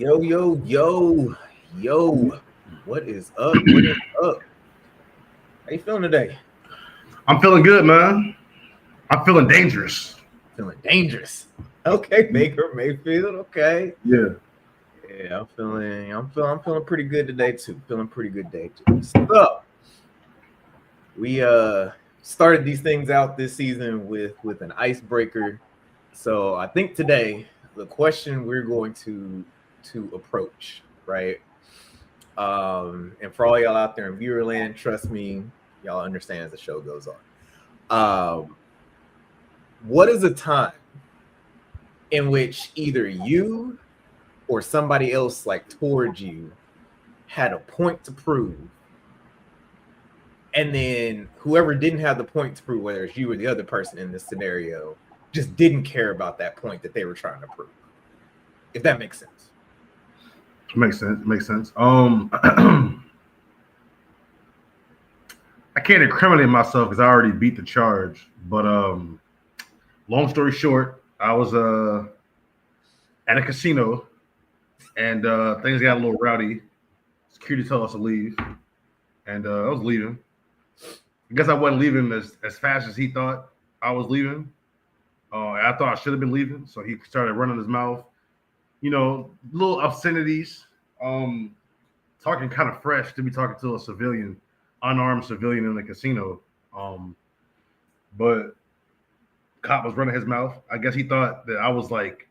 Yo, yo, yo, yo. What is up? What is up? How you feeling today? I'm feeling good, man. I'm feeling dangerous. Feeling dangerous. Okay, Baker Mayfield. Okay. Yeah. Yeah, I'm feeling pretty good today too. Feeling pretty good day too. So we started these things out this season with an icebreaker. So I think today the question we're going to approach, right? And for all y'all out there in viewerland, trust me, y'all understand as the show goes on. What is a time in which either you or somebody else like towards you had a point to prove, and then whoever didn't have the point to prove, whether it's you or the other person in this scenario, just didn't care about that point that they were trying to prove? If that makes sense. Makes sense. Makes sense. I can't incriminate myself because I already beat the charge. But long story short, I was at a casino and things got a little rowdy. Security told us to leave, and I was leaving. I guess I wasn't leaving as fast as he thought I was leaving. I thought I should have been leaving, so he started running his mouth. Little obscenities. Talking kind of fresh to be talking to a civilian, unarmed civilian in the casino. But cop was running his mouth. I guess he thought that I was like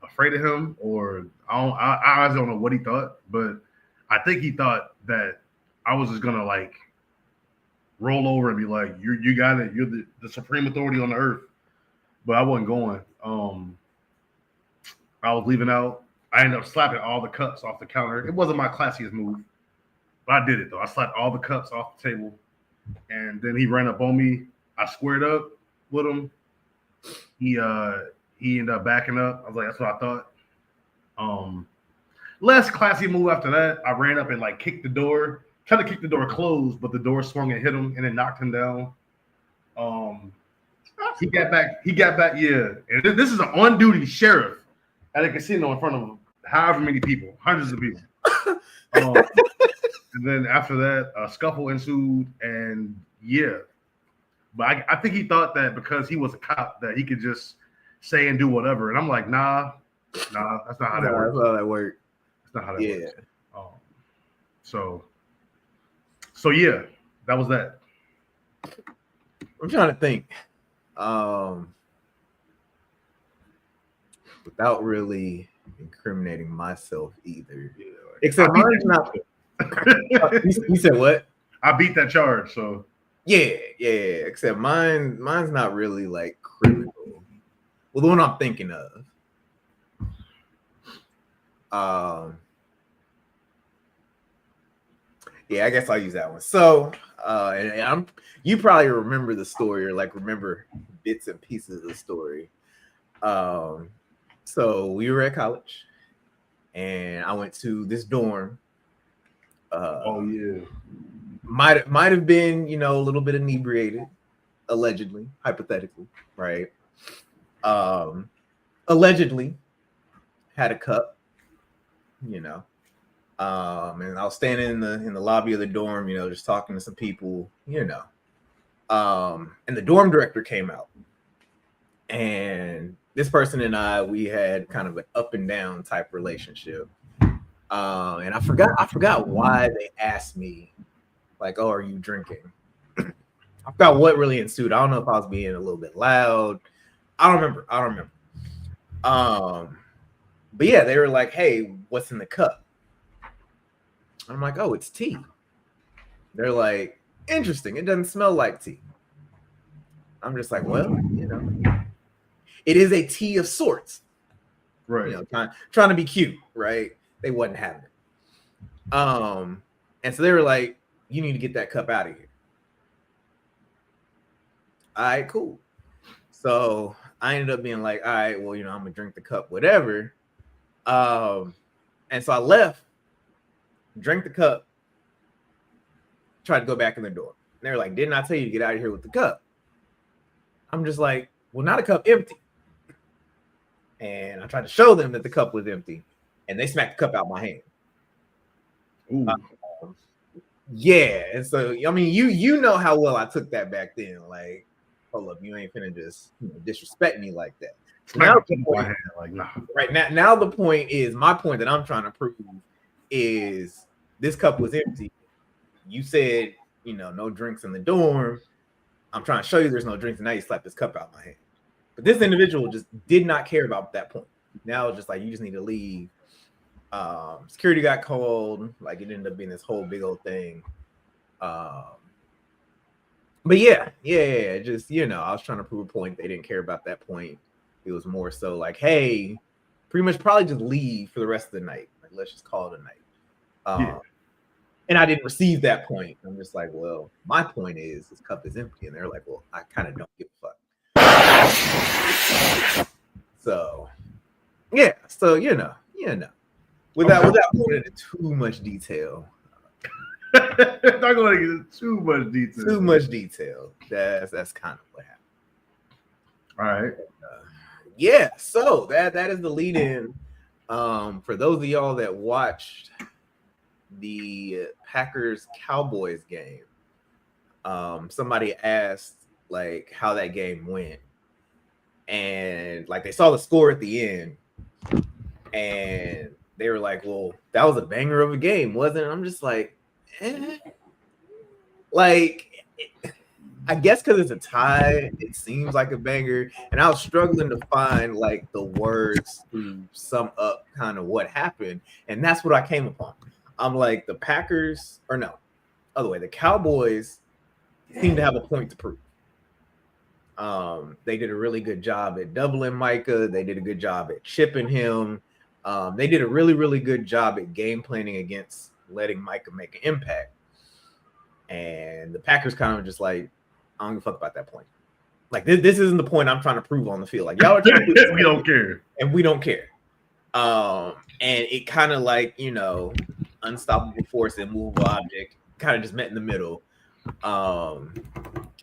afraid of him, or I don't know what he thought, but I think he thought that I was just gonna like roll over and be like, you got it, you're the supreme authority on the earth. But I wasn't going. I was leaving out. I ended up slapping all the cups off the counter. It wasn't my classiest move, but I did it though. I slapped all the cups off the table, and then he ran up on me. I squared up with him. He ended up backing up. I was like, that's what I thought. Less classy move after that. I ran up and like kicked the door, tried to kick the door closed, but the door swung and hit him, and it knocked him down. He got back. Yeah, and this is an on-duty sheriff at a casino in front of however many people, hundreds of people. And then after that, a scuffle ensued, and yeah. But I think he thought that because he was a cop that he could just say and do whatever. And I'm like, nah, that's not how that works. That's how that works. That's not how that works. So yeah, that was that. I'm trying to think. Without really incriminating myself either. Yeah, Except mine's not. You said what? I beat that charge, so yeah. Except mine's not really like criminal. Well, the one I'm thinking of. Yeah, I guess I'll use that one. So, and you probably remember the story or like remember bits and pieces of the story. So we were at college, and I went to this dorm. oh yeah, might have been a little bit inebriated, allegedly, hypothetically, right? Allegedly had a cup, and I was standing in the lobby of the dorm, just talking to some people, and the dorm director came out, and this person and we had kind of an up and down type relationship. And I forgot why they asked me, like, oh, are you drinking? I forgot what really ensued. I don't know if I was being a little bit loud. I don't remember. But yeah, they were like, hey, what's in the cup? I'm like, oh, it's tea. They're like, interesting. It doesn't smell like tea. I'm just like, well, it is a tea of sorts. right. Trying to be cute, right? They wasn't having it. And so they were like, you need to get that cup out of here. All right, cool. So I ended up being like, all right, well, I'm gonna drink the cup, whatever. And so I left, drank the cup, tried to go back in the door. And they were like, didn't I tell you to get out of here with the cup? I'm just like, well, not a cup empty. And I tried to show them that the cup was empty. and they smacked the cup out my hand. Ooh. Yeah, and so I mean, you know how well I took that back then. Like, hold up, you ain't finna just disrespect me like that. So now the point, like, nah. Right now the point is, my point that I'm trying to prove is this cup was empty. You said, no drinks in the dorm. I'm trying to show you there's no drinks, and now you slap this cup out my hand. But this individual just did not care about that point. Now it's just like, you just need to leave. Security got called. Like, it ended up being this whole big old thing. But yeah, just, I was trying to prove a point. They didn't care about that point. It was more so like, hey, pretty much probably just leave for the rest of the night. Like, let's just call it a night. And I didn't receive that point. I'm just like, well, my point is this cup is empty. And they're like, well, I kind of don't give a fuck. So, yeah. So, without going into too much detail. Not going to get into too much detail. Too much detail. That's kind of what happened. All right. Yeah. So that is the lead in. For those of y'all that watched the Packers Cowboys game, somebody asked like how that game went, and like they saw the score at the end, and they were like, well, that was a banger of a game, wasn't it? I'm just like, like, I guess because it's a tie, it seems like a banger. And I was struggling to find like the words to sum up kind of what happened. And that's what I came upon. I'm like, the Packers, or no, other way, the Cowboys seem to have a point to prove. They did a really good job at doubling Micah. They did a good job at chipping him. They did a really, really good job at game planning against letting Micah make an impact. And the Packers kind of just like, I don't give a fuck about that point. Like, this isn't the point I'm trying to prove on the field. Like, y'all are trying to prove we don't care. And we don't care. And it kind of like, unstoppable force and movable object kind of just met in the middle. I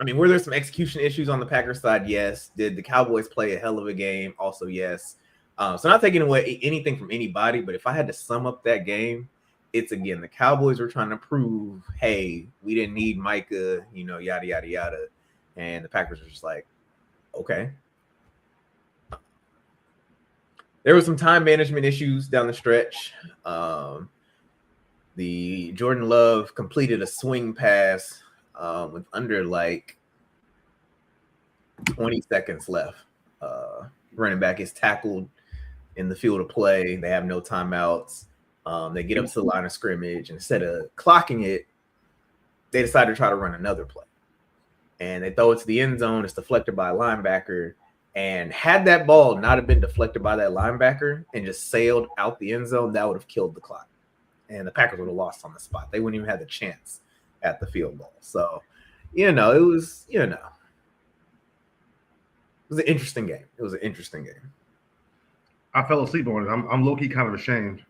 mean, were there some execution issues on the Packers side? Yes. Did the Cowboys play a hell of a game? Also, yes. So not taking away anything from anybody, but if I had to sum up that game, it's, again, the Cowboys were trying to prove, hey, we didn't need Micah, yada, yada, yada. And the Packers were just like, okay. There were some time management issues down the stretch. The Jordan Love completed a swing pass with under like 20 seconds left. Running back is tackled in the field of play. They have no timeouts. They get up to the line of scrimmage. Instead of clocking it, they decide to try to run another play. And they throw it to the end zone. It's deflected by a linebacker. And had that ball not have been deflected by that linebacker and just sailed out the end zone, that would have killed the clock. And the Packers would have lost on the spot. They wouldn't even have the chance at the field goal. So, it was, it was an interesting game. I fell asleep on it. I'm low-key kind of ashamed.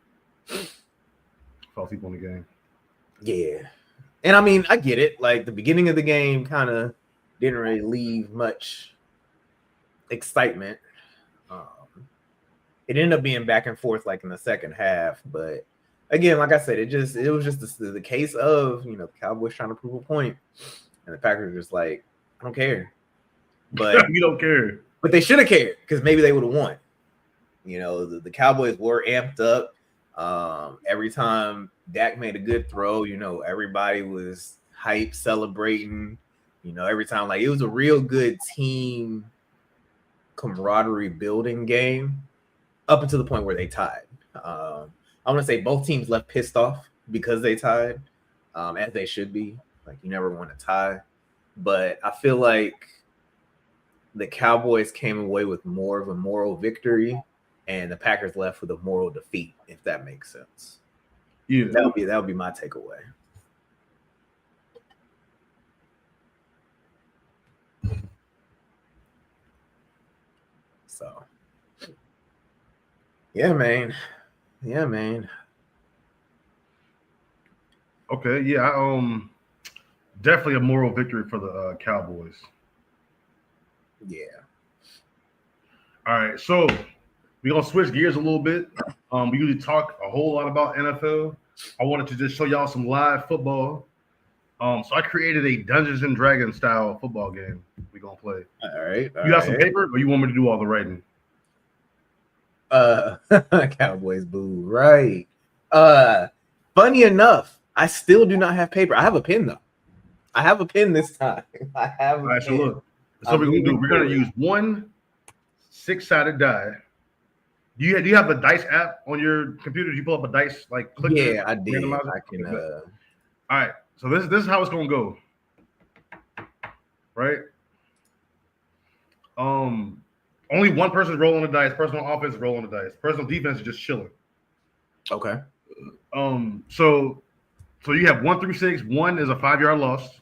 Fell asleep on the game. Yeah. And I mean, I get it. Like, the beginning of the game kind of didn't really leave much excitement. It ended up being back and forth like in the second half. But again, like I said, it was just the case of, the Cowboys trying to prove a point. And the Packers were just like, I don't care. But you don't care. But they should have cared because maybe they would have won. The Cowboys were amped up. Every time Dak made a good throw, everybody was hype, celebrating. Every time, like, it was a real good team camaraderie building game up until the point where they tied. I want to say both teams left pissed off because they tied, as they should be. Like, you never want to tie. But I feel like the Cowboys came away with more of a moral victory, and the Packers left with a moral defeat, if that makes sense. Yeah, that would be my takeaway. So, yeah, man. Okay, yeah, definitely a moral victory for the Cowboys. Yeah. All right, so We're gonna switch gears a little bit. We usually talk a whole lot about NFL. I wanted to just show y'all some live football. So I created a Dungeons and Dragons style football game. We're gonna play. All right. You got some paper, or you want me to do all the writing? Cowboys boo. Right. Funny enough, I still do not have paper. I have a pen though. I have a pen this time. I have. All right, so look. So we're gonna do. We're gonna use one 6-sided die. Do you have the dice app on your computer? Did you pull up a dice like? Click Yeah, I did. I can. All right. So this is how it's gonna go. Right. Only one person's rolling the dice. Person on offense is rolling the dice. Person on defense is just chilling. Okay. So you have 1 through 6. 1 is a 5-yard loss.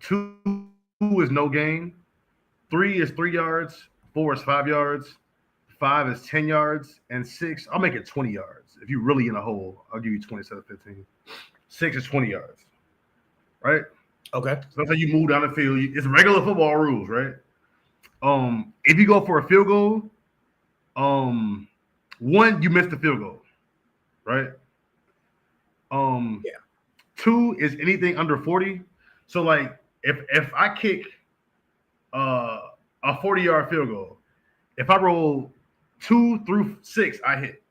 2 is no gain. 3 is 3 yards. 4 is 5 yards. 5 is 10 yards. And 6, I'll make it 20 yards. If you're really in a hole, I'll give you 20 instead of 15. 6 is 20 yards. Right? Okay. So that's how you move down the field. It's regular football rules, right? If you go for a field goal, 1, you missed the field goal, right? Yeah. 2 is anything under 40. So like if I kick a 40-yard field goal, if I roll 2 through 6, I hit.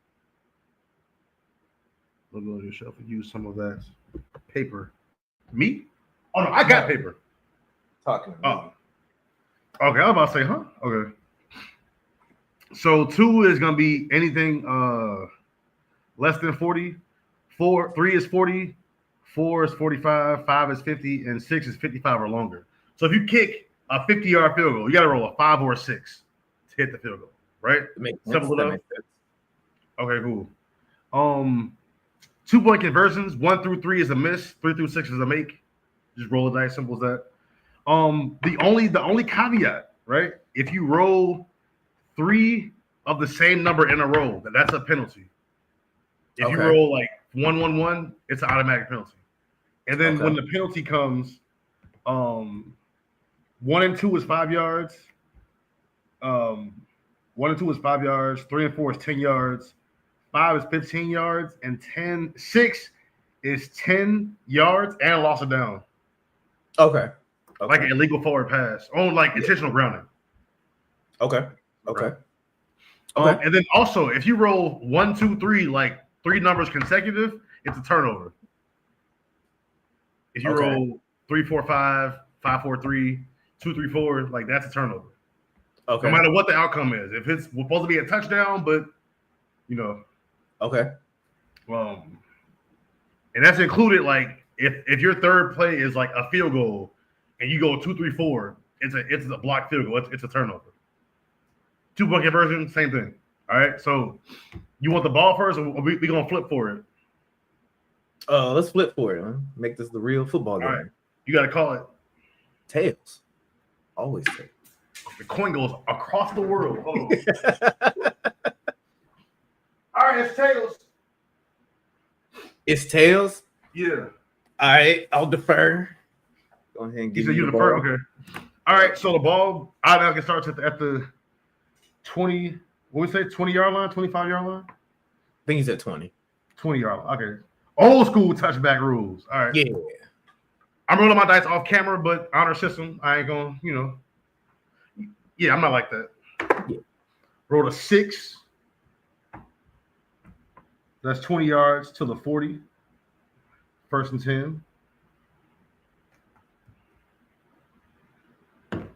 Look at yourself and use some of that paper. Me? Oh no, I got paper. Talking to me. Oh. Okay, I was about to say, huh? Okay. So 2 is gonna be anything less than 40. 3 is 40, 4 is 45, 5 is 50, and 6 is 55 or longer. So if you kick a 50-yard field goal, you gotta roll a 5 or a 6 to hit the field goal, right? Simple enough. Okay, cool. 2-point conversions, 1 through 3 is a miss, 3 through 6 is a make. Just roll the dice, simple as that. The only caveat, right? If you roll 3 of the same number in a row, that's a penalty. If you roll like 1, 1, 1, it's an automatic penalty. And then when the penalty comes, 1 and 2 is 5 yards. 1 and 2 is 5 yards. 3 and 4 is 10 yards. 5 is 15 yards, and 6 is 10 yards and loss of down. Okay. Like an illegal forward pass on like intentional grounding. Okay. Right? And then also, if you roll 1, 2, 3, like 3 numbers consecutive, it's a turnover. If you roll 3, 4, 5, 5, 4, 3, 2, 3, 4, like that's a turnover. Okay. No matter what the outcome is, if it's supposed to be a touchdown, but you know. Okay. And that's included. Like if your third play is like a field goal, and you go 2, 3, 4, it's a blocked field goal. It's a turnover. 2-point conversion, same thing. All right. So you want the ball first, or we gonna flip for it? Let's flip for it. Huh? Make this the real football game. All right. You got to call it tails. Always tails. The coin goes across the world. Hold on. All right, it's tails. It's tails. Yeah. All right, I'll defer. Go ahead and give me the defer. ball. Okay. All right. So the ball automatically starts at the 20. What we say? 20-yard line, 25-yard line. I think he's at 20. 20-yard line. Okay. Old school touchback rules. All right. Yeah. I'm rolling my dice off camera, but honor system. I ain't gonna, Yeah, I'm not like that. Yeah. Rolled a 6. That's 20 yards to the 40. 1st and 10.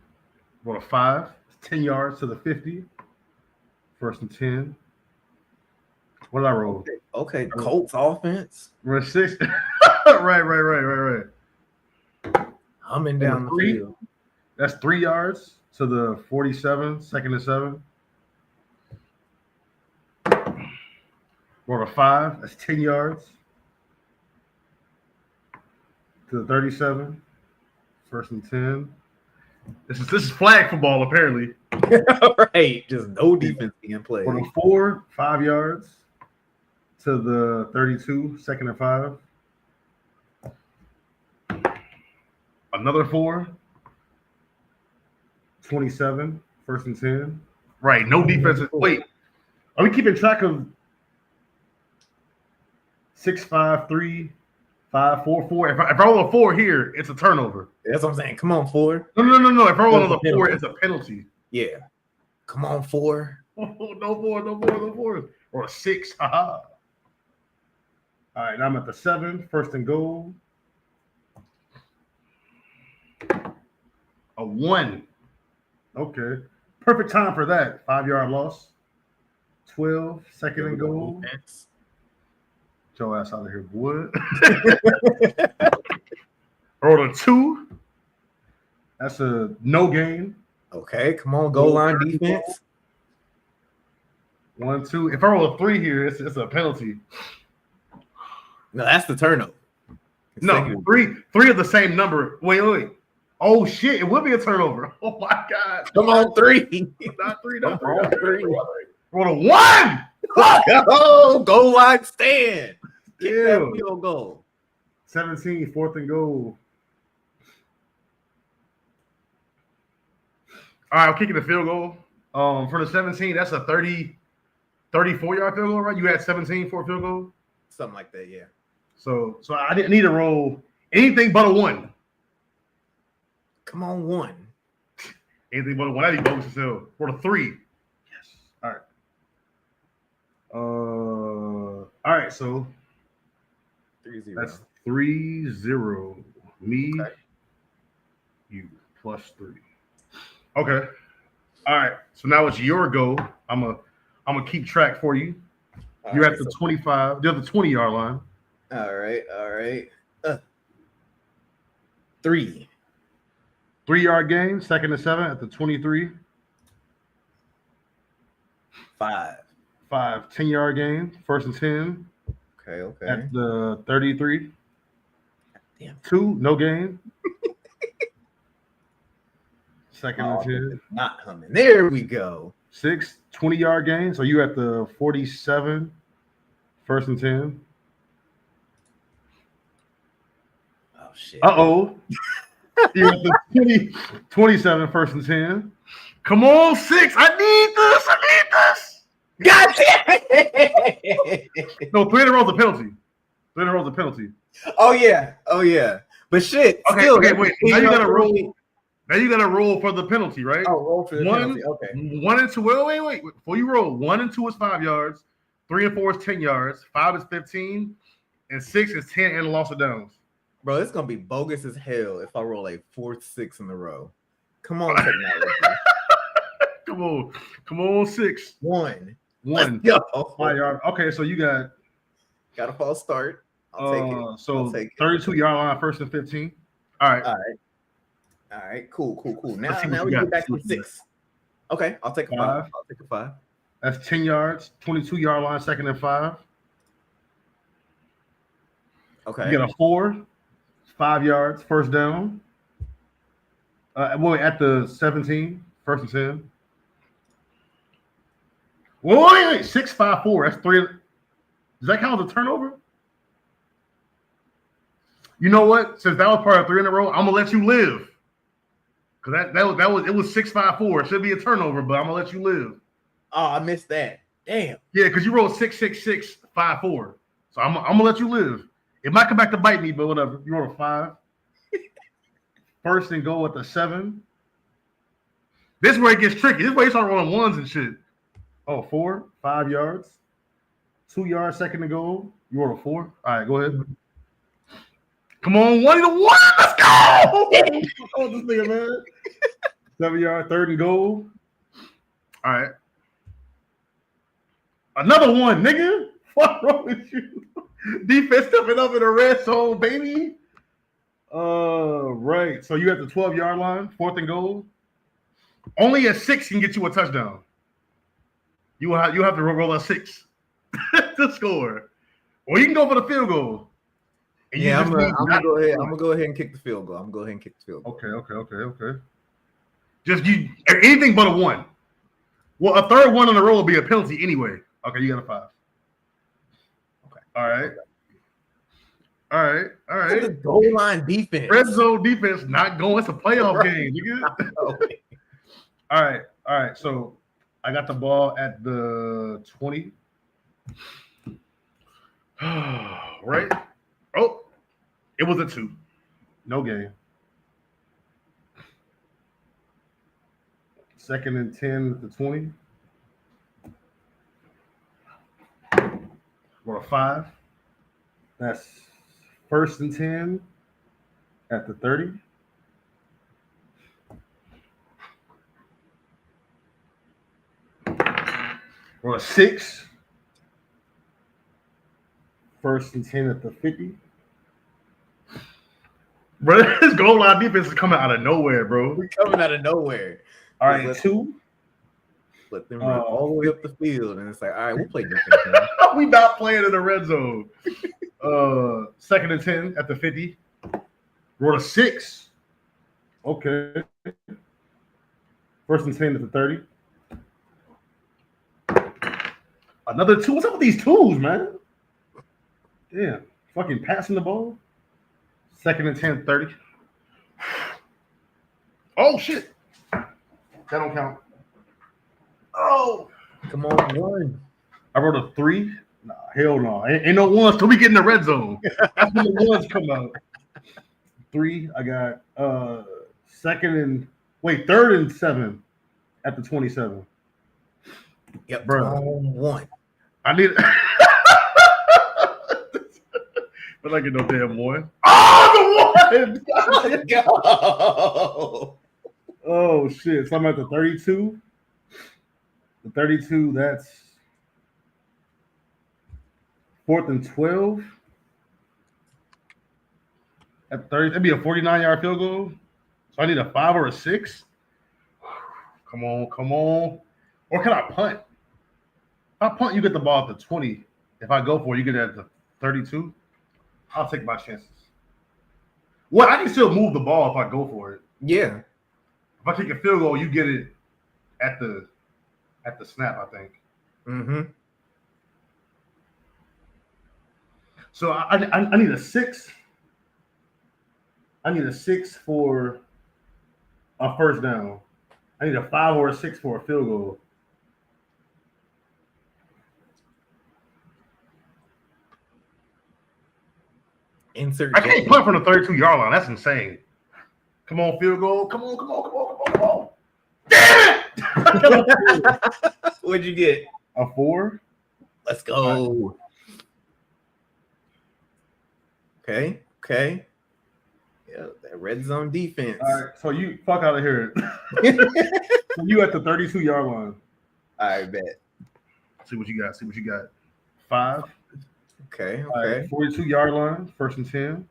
Rolled a 5. 10 yards to the 50. 1st and 10. What did I roll? Okay. Colts offense. We're at 6. Right. Humming down the field. That's 3 yards to the 47. 2nd and 7. Rolled a 5. That's 10 yards to the 37. 1st and 10. This is flag football, apparently. Right. Just no defense being played. Rolled a 4. 5 yards to the 32. 2nd and 5. Another 4. 27. 1st and 10. Right. No defensive. Wait. Are we keeping track of 6, 5, 3, 5, 4, 4? If I roll a 4 here, it's a turnover. That's what I'm saying. Come on, 4. No. If I roll That's a a 4, penalty. it's a penalty. Yeah. Come on, 4. No more. Or a 6. Haha. All right, now I'm at the 7. First and goal. A 1. Okay. Perfect time for that. 5-yard loss. 12. Second and goal. Defense. Get your ass out of here, boy. Rolled a 2. That's a no gain. Okay, come on, goal line defense. 1, 2. If I roll a 3 here, it's a penalty. No, that's the turnover. No, three of the same number. Wait. Oh shit! It would be a turnover. Oh my god! Come on, 3. Not 3. Come on, 3. Roll a 1. Oh, goal line stand. Kick Ew. that field goal. 17, fourth and goal. All right, I'm kicking the field goal. For the 17, that's a 34-yard field goal, right? You had 17 for a field goal? Something like that, yeah. So I didn't need to roll anything but a 1. Come on, 1. Anything but a 1. I need bogus as hell. Roll a 3. Yes. All right, so 3-0. that's 3-0. Me, Okay. you, +3. Okay. All right. So now it's your go. I'm gonna keep track for you. You're at the 25. You're at the 20-yard line. All right. 3. 3-yard gain. Second and 7 at the 23. 5. 5. 10-yard gain. First and 10 Okay. at the 33. Damn. 2. No gain. Second Oh, and 10. not humming. There we go. 6. 20-yard gain. So you at the 47. First and 10. Oh shit. Uh-oh. You're at the 27. First and 10. Come on, 6. I need this. God damn it. No, 3 in a row is a penalty. 3 in a row is a penalty. Oh yeah. But shit. Okay, still, wait. Now you gotta roll. Now you gotta roll for the penalty, right? Oh, roll for the 1, penalty. Okay. 1 and 2. Wait. Before you roll, 1 and 2 is 5 yards. 3 and 4 is 10 yards. 5 is 15, and 6 is 10 and a loss of downs. Bro, it's gonna be bogus as hell if I roll a 4th 6 in a row. Come on, technology. Come on, 6. 1. 1. Yo. 5 yard. Okay, so you got Got a false start. I'll take it. so I'll take it. 32-yard line, first and 15. All right. All right. Cool. Let's see what Now you we got. get back to 6. Okay, I'll take a 5. I'll take a 5. That's 10 yards. 22-yard line, second and 5. Okay. You get a 4. 5 yards, first down. At the 17, first and 10. Wait. 6, 5, 4. That's 3. Does that count as a turnover? You know what? Since that was part of 3 in a row, I'm gonna let you live. Cause it was 6, 5, 4. It should be a turnover, but I'm gonna let you live. Oh, I missed that. Damn. Yeah, because you rolled 6, 6, 6, 5, 4. So I'm gonna let you live. It might come back to bite me, but whatever. You rolled a 5. First and goal at the 7. This is where it gets tricky. This is where you start rolling 1s and shit. Oh, 4, 5 yards. 2 yards, second and goal. You rolled a 4. All right, go ahead. Come on, 1 to 1. Let's go. Oh, this nigga, man. 7-yard, third and goal. All right. Another 1, nigga. What's wrong with you? Defense stepping up in the red zone, baby. Right. So you at the 12-yard line, fourth and goal. Only a 6 can get you a touchdown. You have to roll a 6 to score. Or you can go for the field goal. And Yeah, I'm gonna go ahead. I'm gonna go ahead and kick the field goal. Okay. Just anything but a 1. Well, a third 1 in a row will be a penalty anyway. Okay, you got a 5. Okay. All right. The goal line defense. Red zone defense not going. It's a playoff game, nigga. All right. So I got the ball at the 20. Right? Oh, it was a 2. No game. 2nd and 10 at the 20. Or a 5. That's 1st and 10 at the 30. Or a 6. 1st and 10 at the 50. Bro, this goal line defense is coming out of nowhere, bro. We're coming out of nowhere. All right, Let 2. them run all the way up the field, and it's like, all right, we'll play defense. Man. We not playing in the red zone. 2nd and 10 at the 50. Roll a 6. Okay. 1st and 10 at the 30. Another 2. What's up with these 2s, man? Yeah. Fucking passing the ball. 2nd and 10 at 30. Oh, shit. That don't count. Oh. Come on, one. I wrote a 3. Nah, hell no. Ain't no ones till we get in the red zone. That's when the ones come out. 3. I got 3rd and 7 at the 27. Yep, Bro. one. I need but I get no damn one. Oh, the one! Let's go. Oh shit. So I'm at the 32. The 32, that's 4th and 12. At 30, that'd be a 49-yard field goal. So I need a 5 or a 6. Come on. Or can I punt? If I punt, you get the ball at the 20. If I go for it, you get it at the 32. I'll take my chances. Well, I can still move the ball if I go for it. Yeah. If I take a field goal, you get it at the snap, I think. Mm-hmm. So I need a 6. I need a 6 for a first down. I need a 5 or a 6 for a field goal. Insert. I can't punt from the 32-yard line. That's insane. Come on, field goal. Come on. Damn it! What'd you get? A 4. Let's go. Okay. Yeah, that red zone defense. All right, so you fuck out of here. So you at the 32-yard line. I bet. See what you got. 5. Okay. All right, 42-yard line, 1st and 10.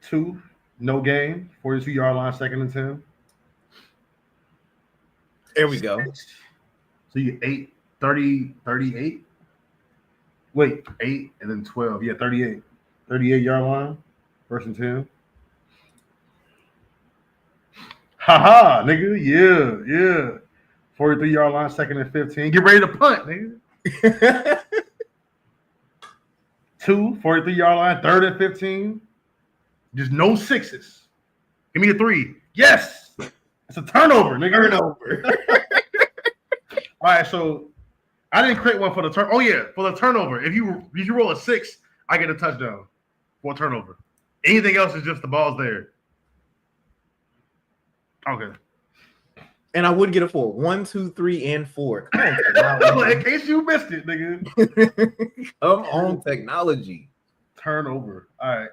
2, no game. 42-yard line, 2nd and 10. There we go. So you 8, 30, 38. Wait, 8 and then 12. Yeah, 38. 38-yard line, 1st and 10. Haha, nigga. Yeah. 43-yard line, 2nd and 15. Get ready to punt, nigga. 2, 43-yard line, 3rd and 15. Just no 6s. Give me a 3. Yes. It's a turnover, nigga. Turnover. All right, so I didn't create one for the turn. Oh yeah, for the turnover. If you roll a 6, I get a touchdown for a turnover. Anything else is just the ball's there. Okay. And I would get a 4. 1, 2, 3, and 4. Come on, In case you missed it, nigga. Come on, technology. Turnover. All right.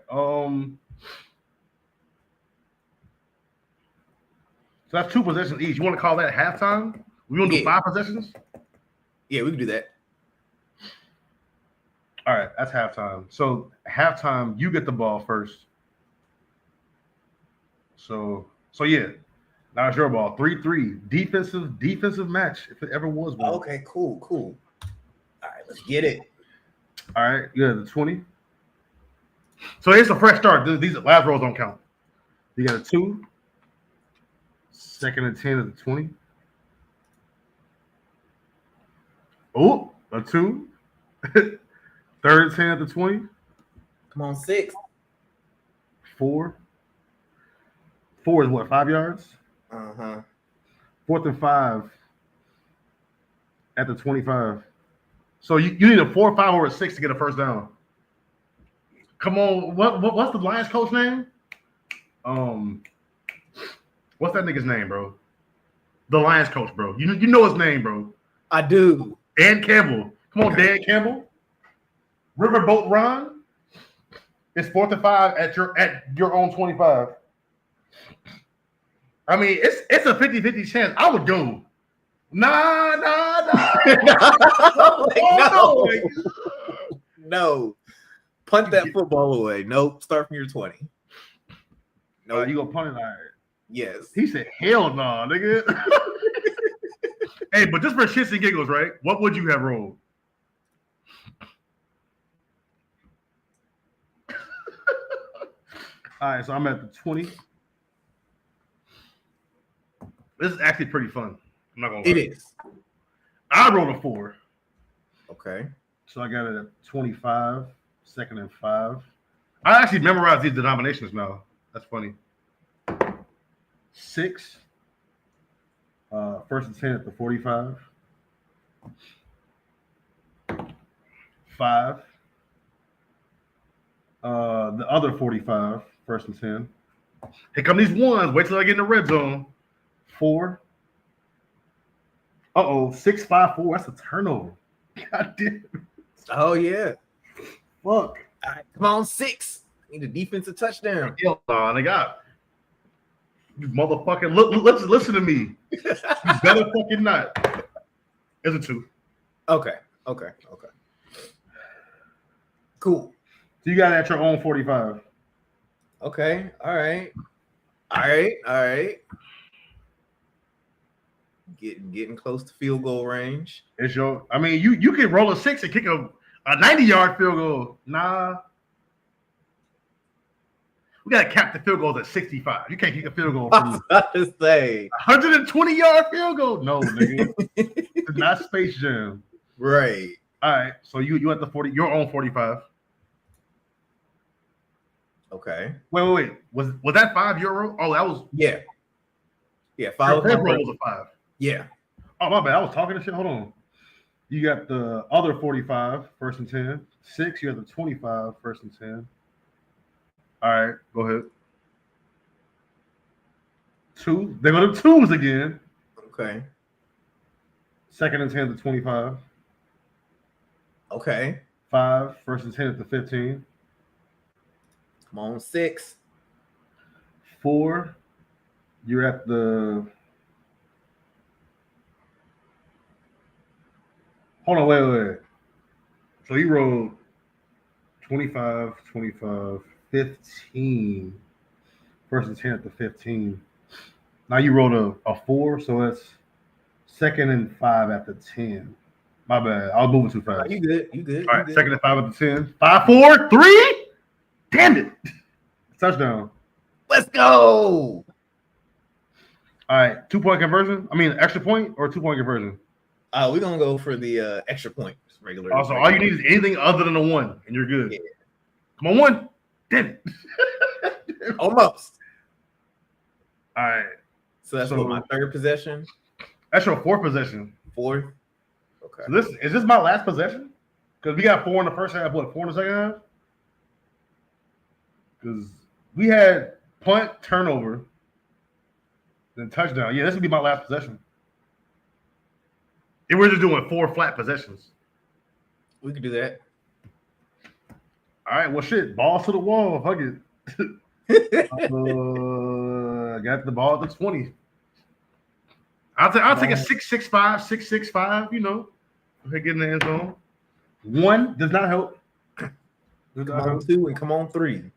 So that's 2 possessions each. You want to call that halftime? We want to do 5 possessions? Yeah, we can do that. All right, that's halftime. So halftime, you get the ball first. So yeah. Now it's your ball. 3-3. Defensive match, if it ever was one. Okay, cool. All right, let's get it. All right, you got the 20. So it's a fresh start. These last rolls don't count. You got a 2. 2nd and 10 at the 20. Oh, a 2. 3rd and 10 at the 20. Come on, 6. 4. 4 is what, 5 yards? Uh-huh. 4th and 5 at the 25. So you need a 4, 5, or a 6 to get a first down. Come on, what's the Lions coach name? What's that nigga's name, bro? The Lions coach, bro. You know his name, bro. I do. Dan Campbell. Come on, Dan Campbell. Riverboat Ron. It's 4th and 5 at your own 25. I mean, it's a 50-50 chance. I would go. Nah. No. No. Punt that football away. Nope. Start from your 20. No, you gonna punt it like yes. He said, hell no, nigga. Hey, but just for shits and giggles, right? What would you have rolled? All right, so I'm at the 20. This is actually pretty fun. I'm not gonna lie. It is. I rolled a 4. Okay. So I got it at 25, 2nd and 5. I actually memorized these denominations now. That's funny. 6. 1st and 10 at the 45. 5. The other 45, 1st and 10. Here come these ones. Wait till I get in the red zone. 4. 6, 5, 4. That's a turnover. God damn. Oh yeah. Fuck. All right, come on, 6. Need a defensive touchdown. Hell no, nigga. You motherfucking listen to me. You better fucking not. It's a 2. Okay. Cool. So you got it at your own 45. Okay. All right. Getting close to field goal range. It's your. I mean, you can roll a 6 and kick a 90-yard field goal. Nah. We gotta cap the field goals at 65. You can't kick a field goal I was about to say 120-yard field goal. No, nigga. It's not Space Jam. right. All right. So you at the 40, your own 45. Okay. Wait. Was that €5? Oh, that was Yeah. 5 your roll was a 5. Yeah. Oh, my bad. I was talking to shit. Hold on. You got the other 45, 1st and 10. 6, you have the 25, 1st and 10. All right, go ahead. 2. They're going to 2s again. Okay. 2nd and 10 to 25. Okay. 5, 1st and 10 at the 15. Come on, 6. 4, you're at the. Hold on, wait. So you rolled 25, 15. 1st and 10 at the 15. Now you rolled a 4, so that's 2nd and 5 at the 10. My bad. I was moving too fast. You good. All right, 2nd and 5 at the 10. 5, 4, 3. Damn it. Touchdown. Let's go. All right, 2-point conversion. I mean, extra point or 2-point conversion? We're gonna go for the extra point. Regular. Also, all you need is anything other than a 1, and you're good. Yeah. Come on, 1. Damn it. Almost. All right. So that's what, my 3rd possession? That's your 4th possession. 4th? Okay. So is this my last possession? Because we got 4 in the first half, what, 4 in the second half? Because we had punt, turnover, then touchdown. Yeah, this would be my last possession. If we're just doing 4 flat possessions. We could do that. All right, well, shit. Balls to the wall. Hug it. Got the ball at the 20. I'll take a 6-6-5, 6-6-5, you know. Get in the end zone. 1 does not help. Come on 2 and come on 3.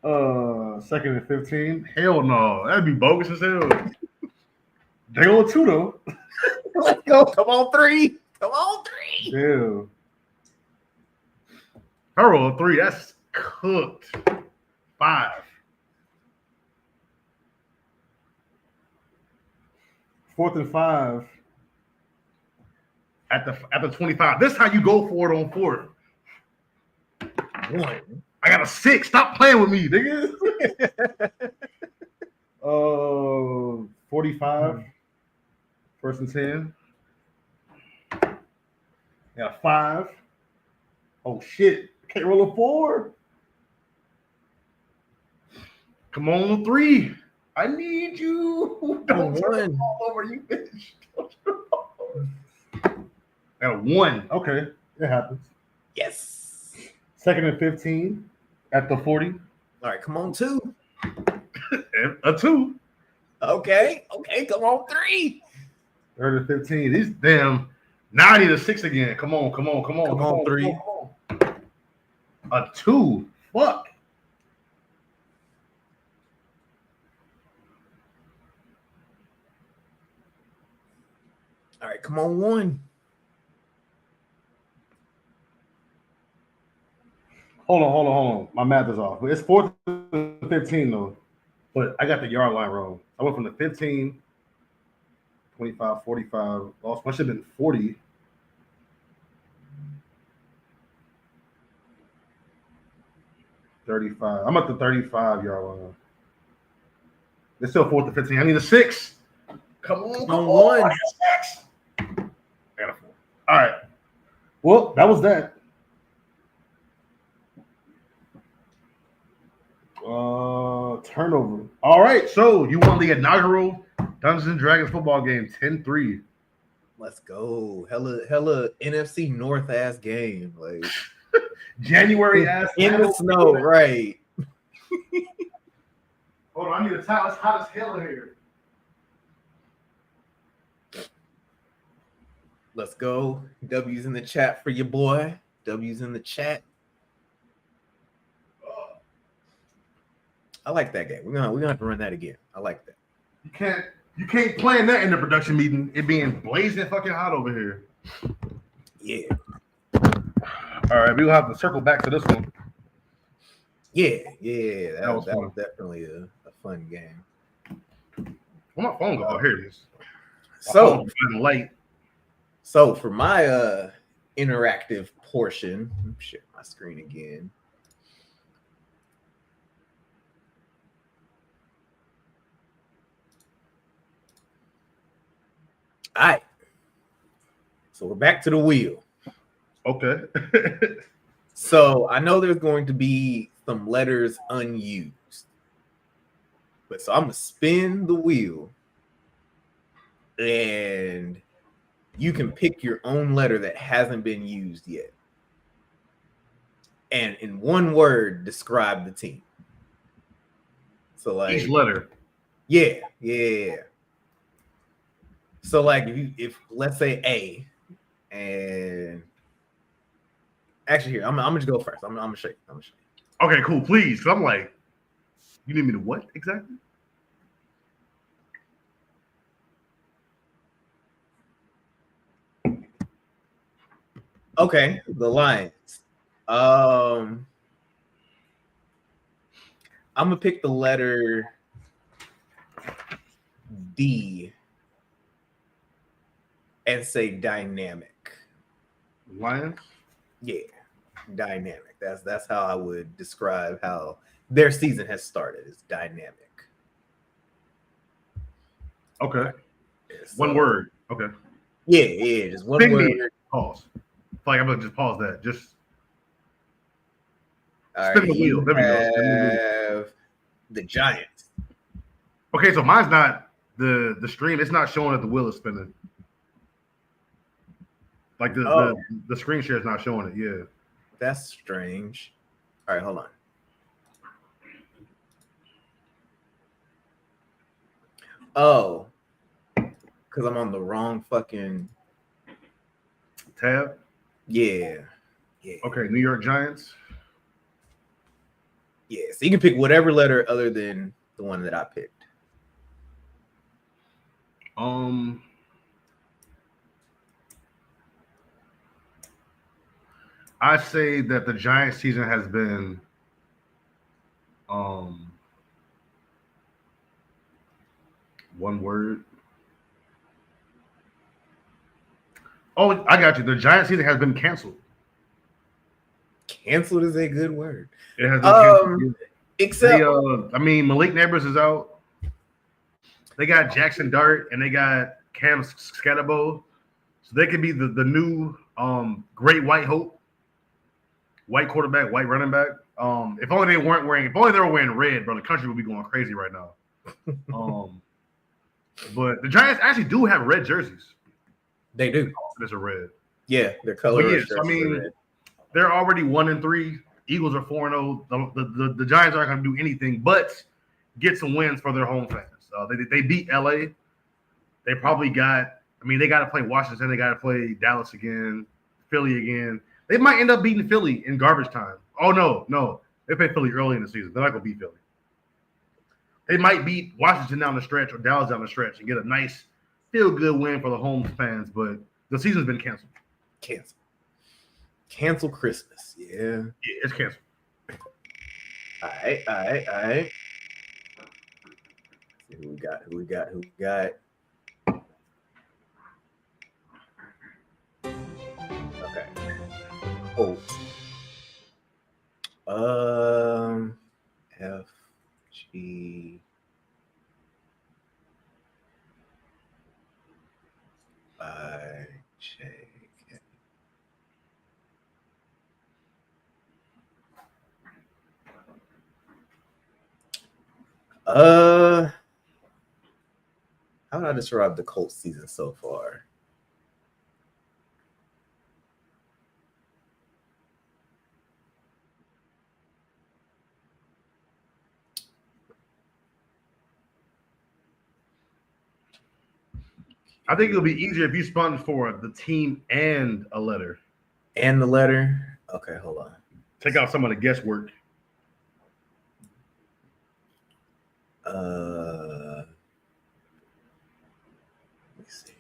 2nd and 15. Hell no. That'd be bogus as hell. They go 2 though. Let's go. Come on 3. Come on 3. Yeah. I roll a 3. That's cooked. 5. 4th and 5 at the 25. This is how you go for it on 4th. 1. I got a 6. Stop playing with me, nigga. 45. First and 10. Got 5. Oh shit! Can't roll a 4. Come on, 3. I need you. Don't turn the ball over, you bitch. Got a 1. Okay, it happens. Yes. Second and 15 at the 40. All right, come on, 2. And a 2. Okay, come on, 3. Third and 15. These damn. Now I need a 6 again. Come on, 3. Come on. A 2. Fuck. All right, come on, 1. Hold on. My math is off. It's 4th and 15 though. But I got the yard line wrong. I went from the 15, 25, 45. Lost. I should have been 40. $35. I'm at the 35-yard line. It's still 4th and 15. I need a 6. Come on, 1. I got 6. I got a 4. All right. Well, that was that. Turnover. All right. So you won the inaugural Dungeons and Dragons football game, 10-3. Let's go. Hella NFC North ass game. Like January ass in the snow, right? Hold on, I need a towel. It's hot as hell in here. Let's go. W's in the chat for your boy. W's in the chat. I like that game. We're gonna have to run that again. I like that. You can't plan that in the production meeting. It being blazing fucking hot over here. Yeah. All right, we'll have to circle back to this one. Yeah. That was fun. definitely a fun game. Where my phone go? Oh, here it is. Light. So for my interactive portion, let me share my screen again. All right. So we're back to the wheel. Okay. So I know there's going to be some letters unused. But so I'm going to spin the wheel and you can pick your own letter that hasn't been used yet. And in one word, describe the team. So like each letter. Yeah. So like if let's say A, and actually here, I'm gonna just go first. I'm gonna show you. Okay, cool. Please. So I'm like, you need me to what exactly? Okay, the Lions. I'm gonna pick the letter D and say dynamic. Lions? Yeah, dynamic. That's how I would describe how their season has started. It's dynamic. Okay. So, one word. Okay. Yeah, just one Ping word. Me. Pause. Like I'm gonna just pause that. Just All spin right, the wheel. There we go. Have the Giants. Okay, so mine's not the stream. It's not showing that the wheel is spinning. Like the screen share is not showing it. Yeah. That's strange. All right, hold on. Oh, because I'm on the wrong fucking tab. Yeah. Okay, New York Giants. Yeah, so you can pick whatever letter other than the one that I picked. I say that the Giants season has been one word. Oh, I got you. The Giants season has been canceled. Canceled is a good word. It has been canceled. Except Malik Neighbors is out. They got Jackson Dart and they got Cam Scatterbo. So they could be the new great white hope, white quarterback, white running back. If only they were wearing red, bro, the country would be going crazy right now. But the Giants actually do have red jerseys. They do. There's a red. Yeah, their color. Yes, I mean, they're already 1-3. Eagles are 4-0. The Giants aren't going to do anything but get some wins for their home fans. They beat LA. They probably got. I mean, they got to play Washington. They got to play Dallas again, Philly again. They might end up beating Philly in garbage time. Oh no, they play Philly early in the season. They're not going to beat Philly. They might beat Washington down the stretch or Dallas down the stretch and get a nice feel-good win for the home fans. But the season's been canceled. Cancel Christmas. Yeah, it's canceled. All right. Who we got? Okay. F, G, I, J, K. How would I describe the Colts season so far? I think it'll be easier if you spun for the team and a letter. And the letter? Okay, hold on. Take out some of the guesswork. Let me see.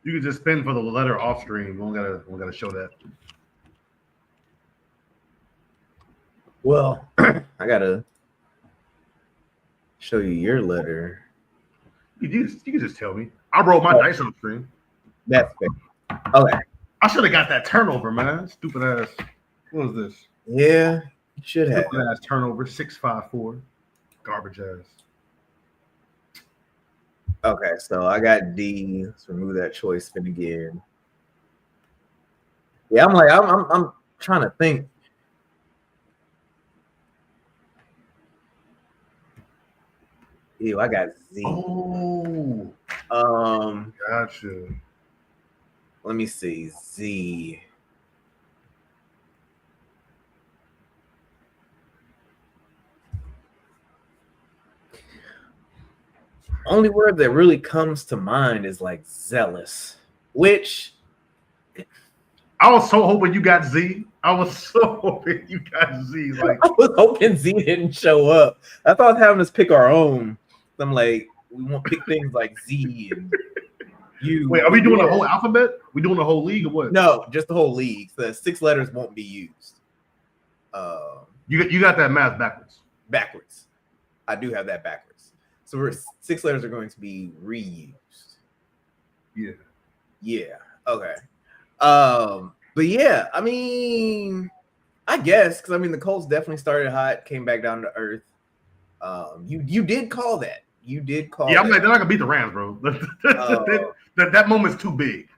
You can just spin for the letter off stream. We don't gotta show that. Well, I gotta show you your letter. You can just tell me. I rolled my dice on the screen. That's fair. Okay. I should have got that turnover, man. Stupid ass. What was this? Yeah, you should have. Stupid ass turnover. 6-5-4. Garbage ass. Okay, so I got D. Let's remove that choice. Spin again. Yeah, I'm trying to think. Ew, I got Z. Oh. Gotcha. Let me see. Z. Only word that really comes to mind is like zealous, which I was so hoping you got Z. I was so hoping you got Z. Like I was hoping Z didn't show up. I thought having us pick our own. I'm like, we won't pick things like Z and U. Wait, are we doing the whole alphabet? We doing the whole league or what? No, just the whole league. The 6 letters won't be used. You got that math backwards. Backwards. I do have that backwards. So 6 letters are going to be reused. Yeah. Okay. But yeah, I mean, I guess because the Colts definitely started hot, came back down to earth. You did call that. You did call. Yeah, I'm like, they're not gonna beat the Rams, bro. That moment's too big.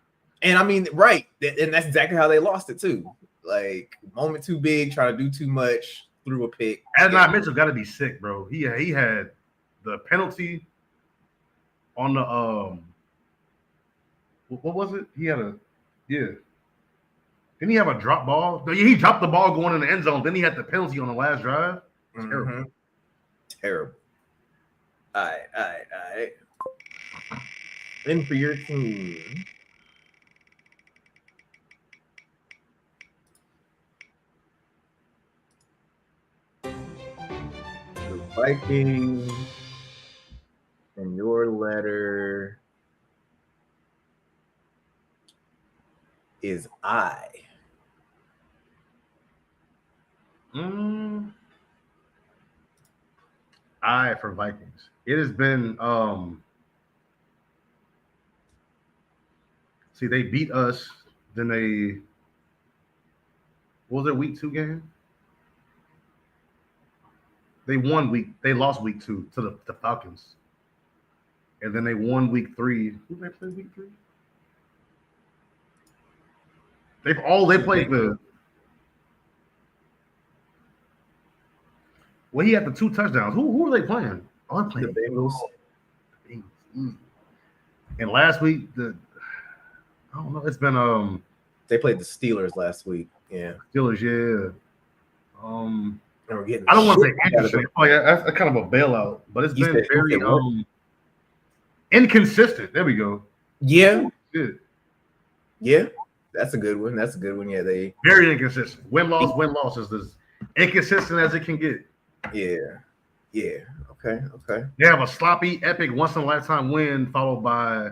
And right, and that's exactly how they lost it too. Like moment too big, trying to do too much, threw a pick. Adonai Mitchell got to be sick, bro. He had the penalty on the what was it? He had didn't he have a drop ball? No, he dropped the ball going in the end zone. Then he had the penalty on the last drive. Terrible. All right. Then for your team. The Vikings and your letter is I. I for Vikings. It has been see, they beat us, then what was their week 2 game? They lost week 2 to the Falcons. And then they won week 3. Who they play week 3? They played the. Well, he had the 2 touchdowns. Who are they playing? Oh, they're playing The Bengals. And last week, I don't know. It's been They played the Steelers last week. Yeah. Steelers, yeah. And we're getting I don't want to say shit out of interesting. them. Oh, yeah, that's kind of a bailout, but it's You been said- you very said what? inconsistent. There we go. Yeah. Good. Yeah. That's a good one. That's a good one. Yeah, Very inconsistent. Win loss is as inconsistent as it can get. Yeah. Okay. They have a sloppy, epic, once in a lifetime win, followed by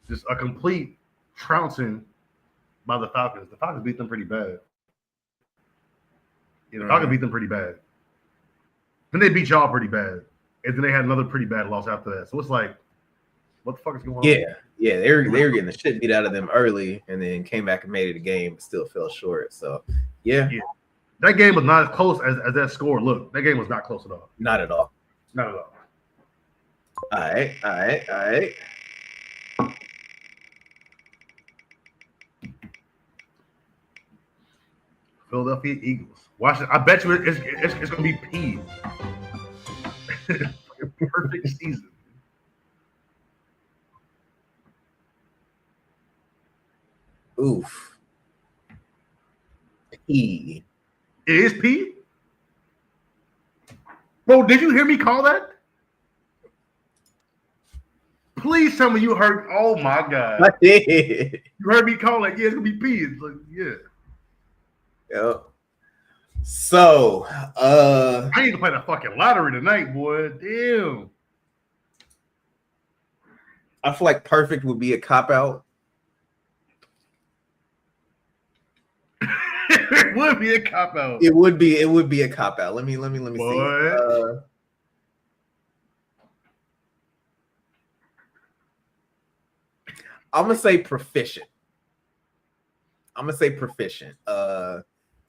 just a complete trouncing by the Falcons. The Falcons beat them pretty bad. The Falcons beat them pretty bad. Then they beat y'all pretty bad. And then they had another pretty bad loss after that. So it's like, what the fuck is going on? Yeah. They were getting the shit beat out of them early, and then came back and made it a game, but still fell short. So yeah. That game was not as close as that score looked. That game was not close at all. Not at all. Not at all. All right. Philadelphia Eagles. Watch it. I bet you it's going to be P. Perfect season. Oof. P. It is P? Bro, did you hear me call that? Please tell me you heard. Oh my God. I did. You heard me call it. Yeah, it's going to be P. It's like, yeah. Yep. So, I need to play the fucking lottery tonight, boy. Damn. I feel like perfect would be a cop out. It would be a cop out. It would be a cop out. Let me see. I'm gonna say proficient.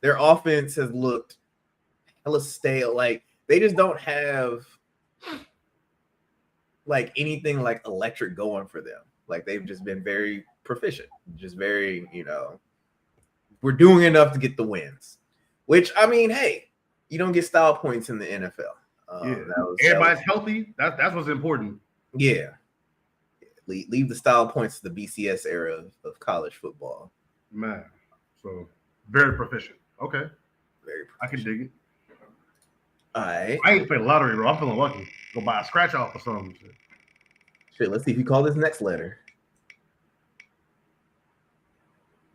Their offense has looked hella stale. Like they just don't have like anything like electric going for them. Like they've just been very proficient, just very, we're doing enough to get the wins. Which I mean, hey, you don't get style points in the NFL. Everybody's healthy. That's what's important. Yeah. Leave the style points to the BCS era of college football. Man, so very proficient. Okay, Very proficient. I can dig it. All right. I ain't played lottery, bro. I'm feeling lucky. Go buy a scratch off or something. Shit, let's see if you call this next letter.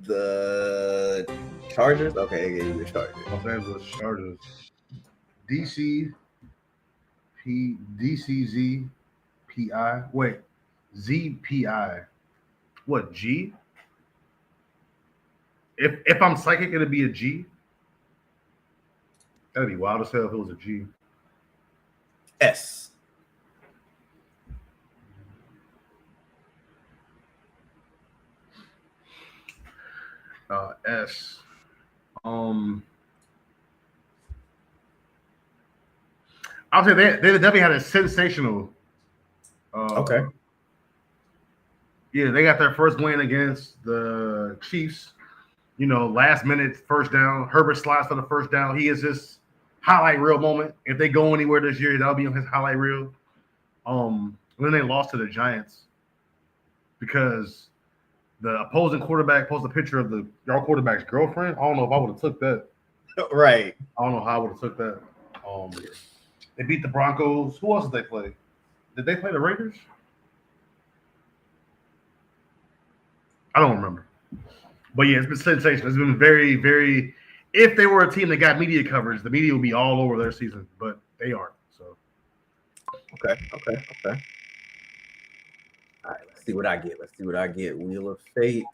The Chargers? Okay, I gave you the Chargers. Los Angeles Chargers. DCZPI. Wait, ZPI. What, G? If I'm psychic, it'd be a G. That'd be wild as hell if it was a G. S. S. I'll say they definitely had a sensational. Okay. Yeah, they got their first win against the Chiefs. Last minute first down. Herbert slides for the first down. He is his highlight reel moment. If they go anywhere this year, that'll be on his highlight reel. Then they lost to the Giants because the opposing quarterback posted a picture of y'all quarterback's girlfriend. I don't know if I would have took that. Right. I don't know how I would have took that. They beat the Broncos. Who else did they play? Did they play the Raiders? I don't remember. But yeah, it's been sensational. It's been very, very. If they were a team that got media coverage, the media would be all over their season, but they aren't. So. Okay. All right, let's see what I get. Wheel of Fate.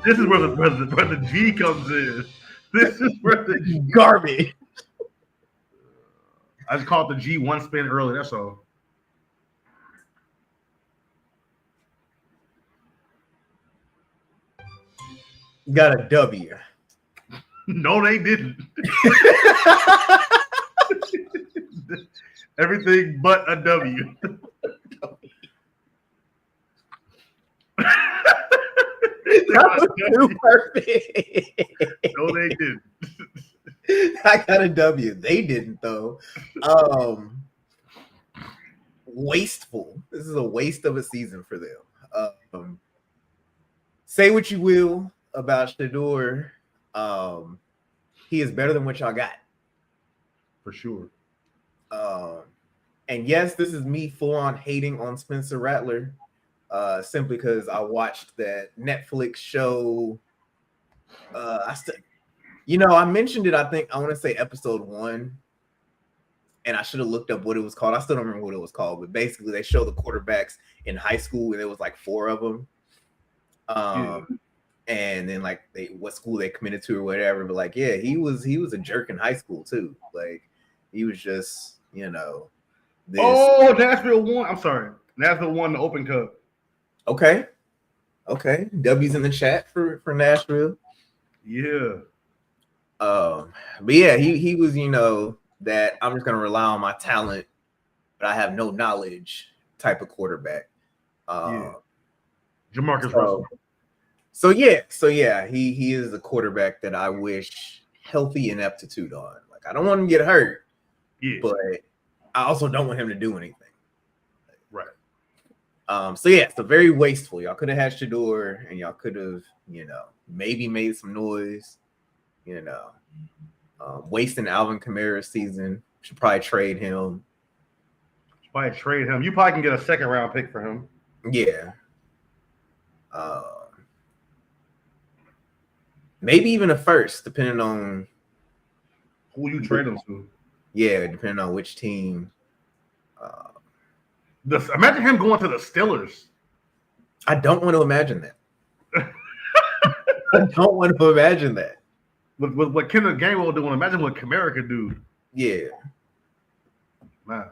This is where the G comes in. This is where the G. Garbage. I just called the G one spin early. That's all. Got a W. No, they didn't. Everything but a W. That was too perfect. No, they didn't. I got a W. They didn't though. Wasteful. This is a waste of a season for them. Say what you will about Shedeur. He is better than what y'all got. For sure. And yes, this is me full on hating on Spencer Rattler, simply because I watched that Netflix show. I mentioned it. I think I want to say episode 1, and I should have looked up what it was called. I still don't remember what it was called, but basically they show the quarterbacks in high school, and there was like 4 of them. And then like what school they committed to or whatever. But like, yeah, he was a jerk in high school too. Like he was just, this. Oh, Nashville won. I'm sorry. Nashville won the Open Cup. Okay. W's in the chat for Nashville. Yeah. But yeah, he was, that I'm just gonna rely on my talent, but I have no knowledge type of quarterback. Jamarcus Russell. So yeah, he is a quarterback that I wish healthy ineptitude on. Like I don't want him to get hurt, but I also don't want him to do anything. Right. So very wasteful. Y'all could have had Shedeur, and y'all could have, maybe made some noise. Wasting Alvin Kamara's season. Should probably trade him. You probably can get a 2nd round pick for him. Yeah. Maybe even a 1st, depending on who you trade him to. Yeah, depending on which team. Imagine him going to the Steelers. I don't want to imagine that. I don't want to imagine that. With what Kenneth Gainwell doing, imagine what Kamara could do. Yeah. Man.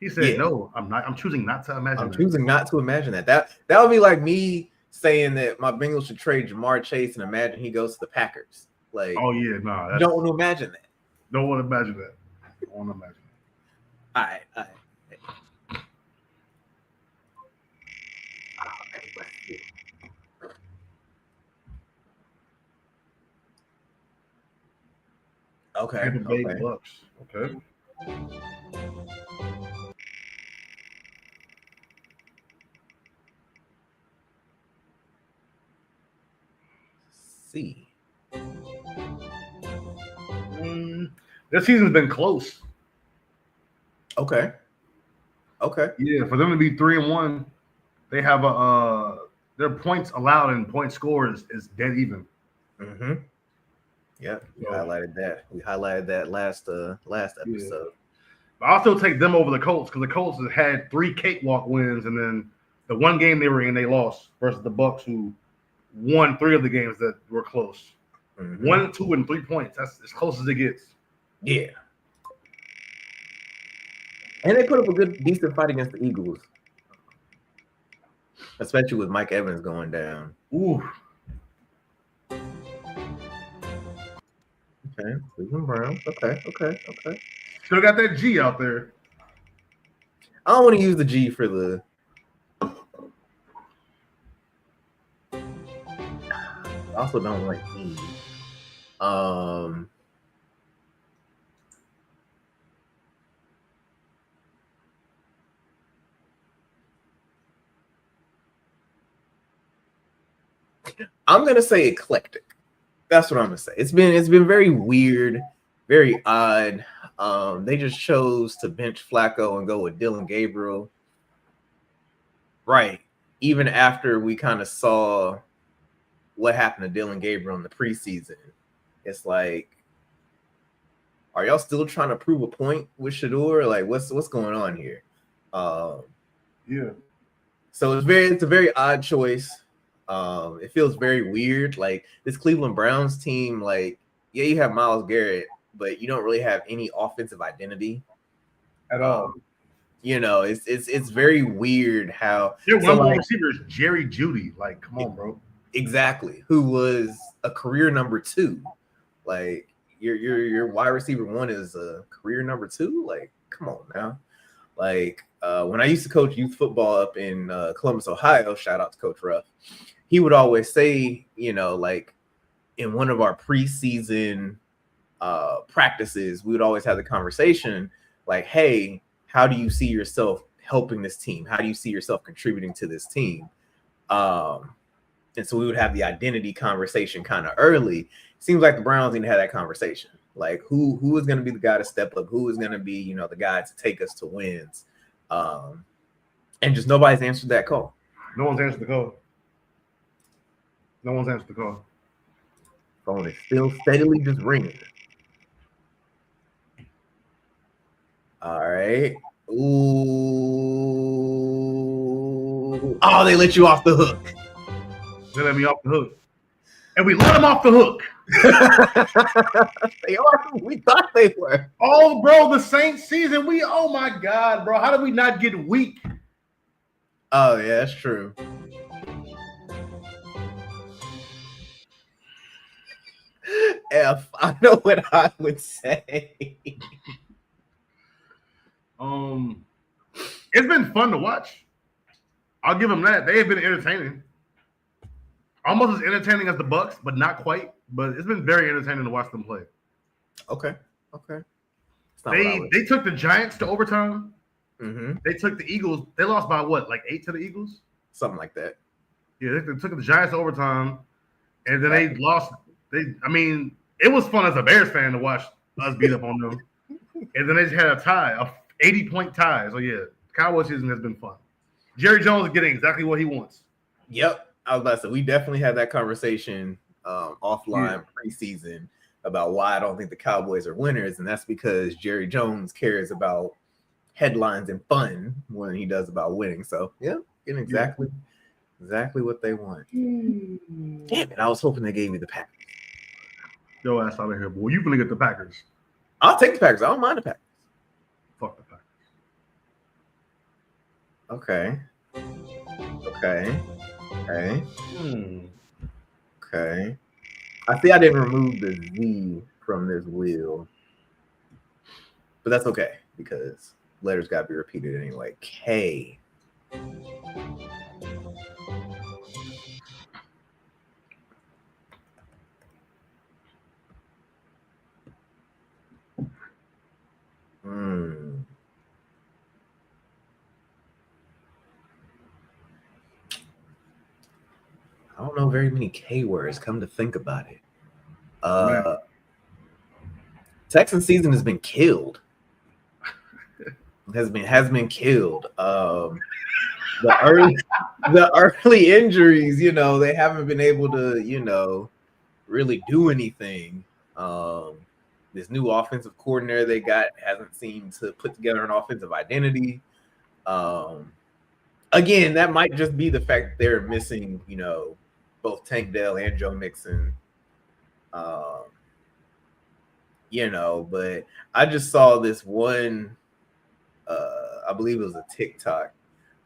He said, "No, I'm not. I'm choosing not to imagine. I'm choosing not to imagine that. That would be like me saying that my Bengals should trade Jamar Chase and imagine he goes to the Packers. Like, oh yeah, no, you don't want to imagine that. Don't want to imagine that. Don't want to imagine that. All right. Okay. Bucks. Okay. See. This season's been close. Okay. Yeah, for them to be 3-1, they have their points allowed and point scores is dead even. Mm-hmm. Yeah, we highlighted that last episode. Yeah. But I'll still take them over the Colts because the Colts have had 3 cakewalk wins, and then the one game they were in, they lost versus the Bucks, who won 3 of the games that were close. 1, 2, and 3 points. That's as close as it gets. Yeah. And they put up a decent fight against the Eagles. Especially with Mike Evans going down. Ooh. Okay. Cleveland Browns. Okay. Still got that G out there. I don't want to use the G for the. I also don't like E. I'm gonna say eclectic. That's what I'm gonna say. It's been very weird, very odd. They just chose to bench Flacco and go with Dillon Gabriel. Right. Even after we kind of saw what happened to Dillon Gabriel in the preseason, it's like, are y'all still trying to prove a point with Shedeur? Like, what's going on here? Yeah. So it's a very odd choice. It feels very weird. Like this Cleveland Browns team, like, yeah, you have Myles Garrett, but you don't really have any offensive identity at all. It's very weird how your one receiver is Jerry Jeudy. Like, come on, bro. exactly, who was a career number 2. Like your wide receiver 1 is a career number 2. Like, come on now. Like when I used to coach youth football up in Columbus, Ohio, shout out to Coach Ruff, he would always say, like in one of our preseason practices, we would always have the conversation like, hey, how do you see yourself helping this team? How do you see yourself contributing to this team? And so we would have the identity conversation kind of early. Seems like the Browns need to have that conversation. Like who is going to be the guy to step up? Who is going to be, the guy to take us to wins? And just nobody's answered that call. No one's answered the call. No one's answered the call. Phone is still steadily just ringing. All right. Ooh. Oh, they let you off the hook. They let me off the hook. And we let them off the hook. They are. We thought they were. Oh, bro, the Saints season. Oh my God, bro. How did we not get weak? Oh, yeah, that's true. F, I know what I would say. It's been fun to watch. I'll give them that. They have been entertaining. Almost as entertaining as the Bucks, but not quite. But it's been very entertaining to watch them play. Okay. They took the Giants to overtime. Mm-hmm. They took the Eagles. They lost by what, like 8 to the Eagles? Something like that. Yeah, they took the Giants to overtime, and then they lost. It was fun as a Bears fan to watch us beat up on them. And then they just had a tie, a 80-point tie. So yeah, Cowboys season has been fun. Jerry Jones is getting exactly what he wants. Yep. I was about to say, we definitely had that conversation offline preseason about why I don't think the Cowboys are winners, and that's because Jerry Jones cares about headlines and fun more than he does about winning. So yeah, getting exactly what they want. Damn it! I was hoping they gave me the Packers. Yo ass out of here, boy. You gonna get the Packers? I'll take the Packers. I don't mind the Packers. Fuck the Packers. Okay. I see I didn't remove the Z from this wheel. But that's okay because letters got to be repeated anyway. K. I don't know very many K words, come to think about it. Texan season has been killed. Has been killed. The early injuries, they haven't been able to, really do anything. This new offensive coordinator they got hasn't seemed to put together an offensive identity. Again, that might just be the fact that they're missing, both Tank Dell and Joe Mixon. But I just saw this one, I believe it was a TikTok,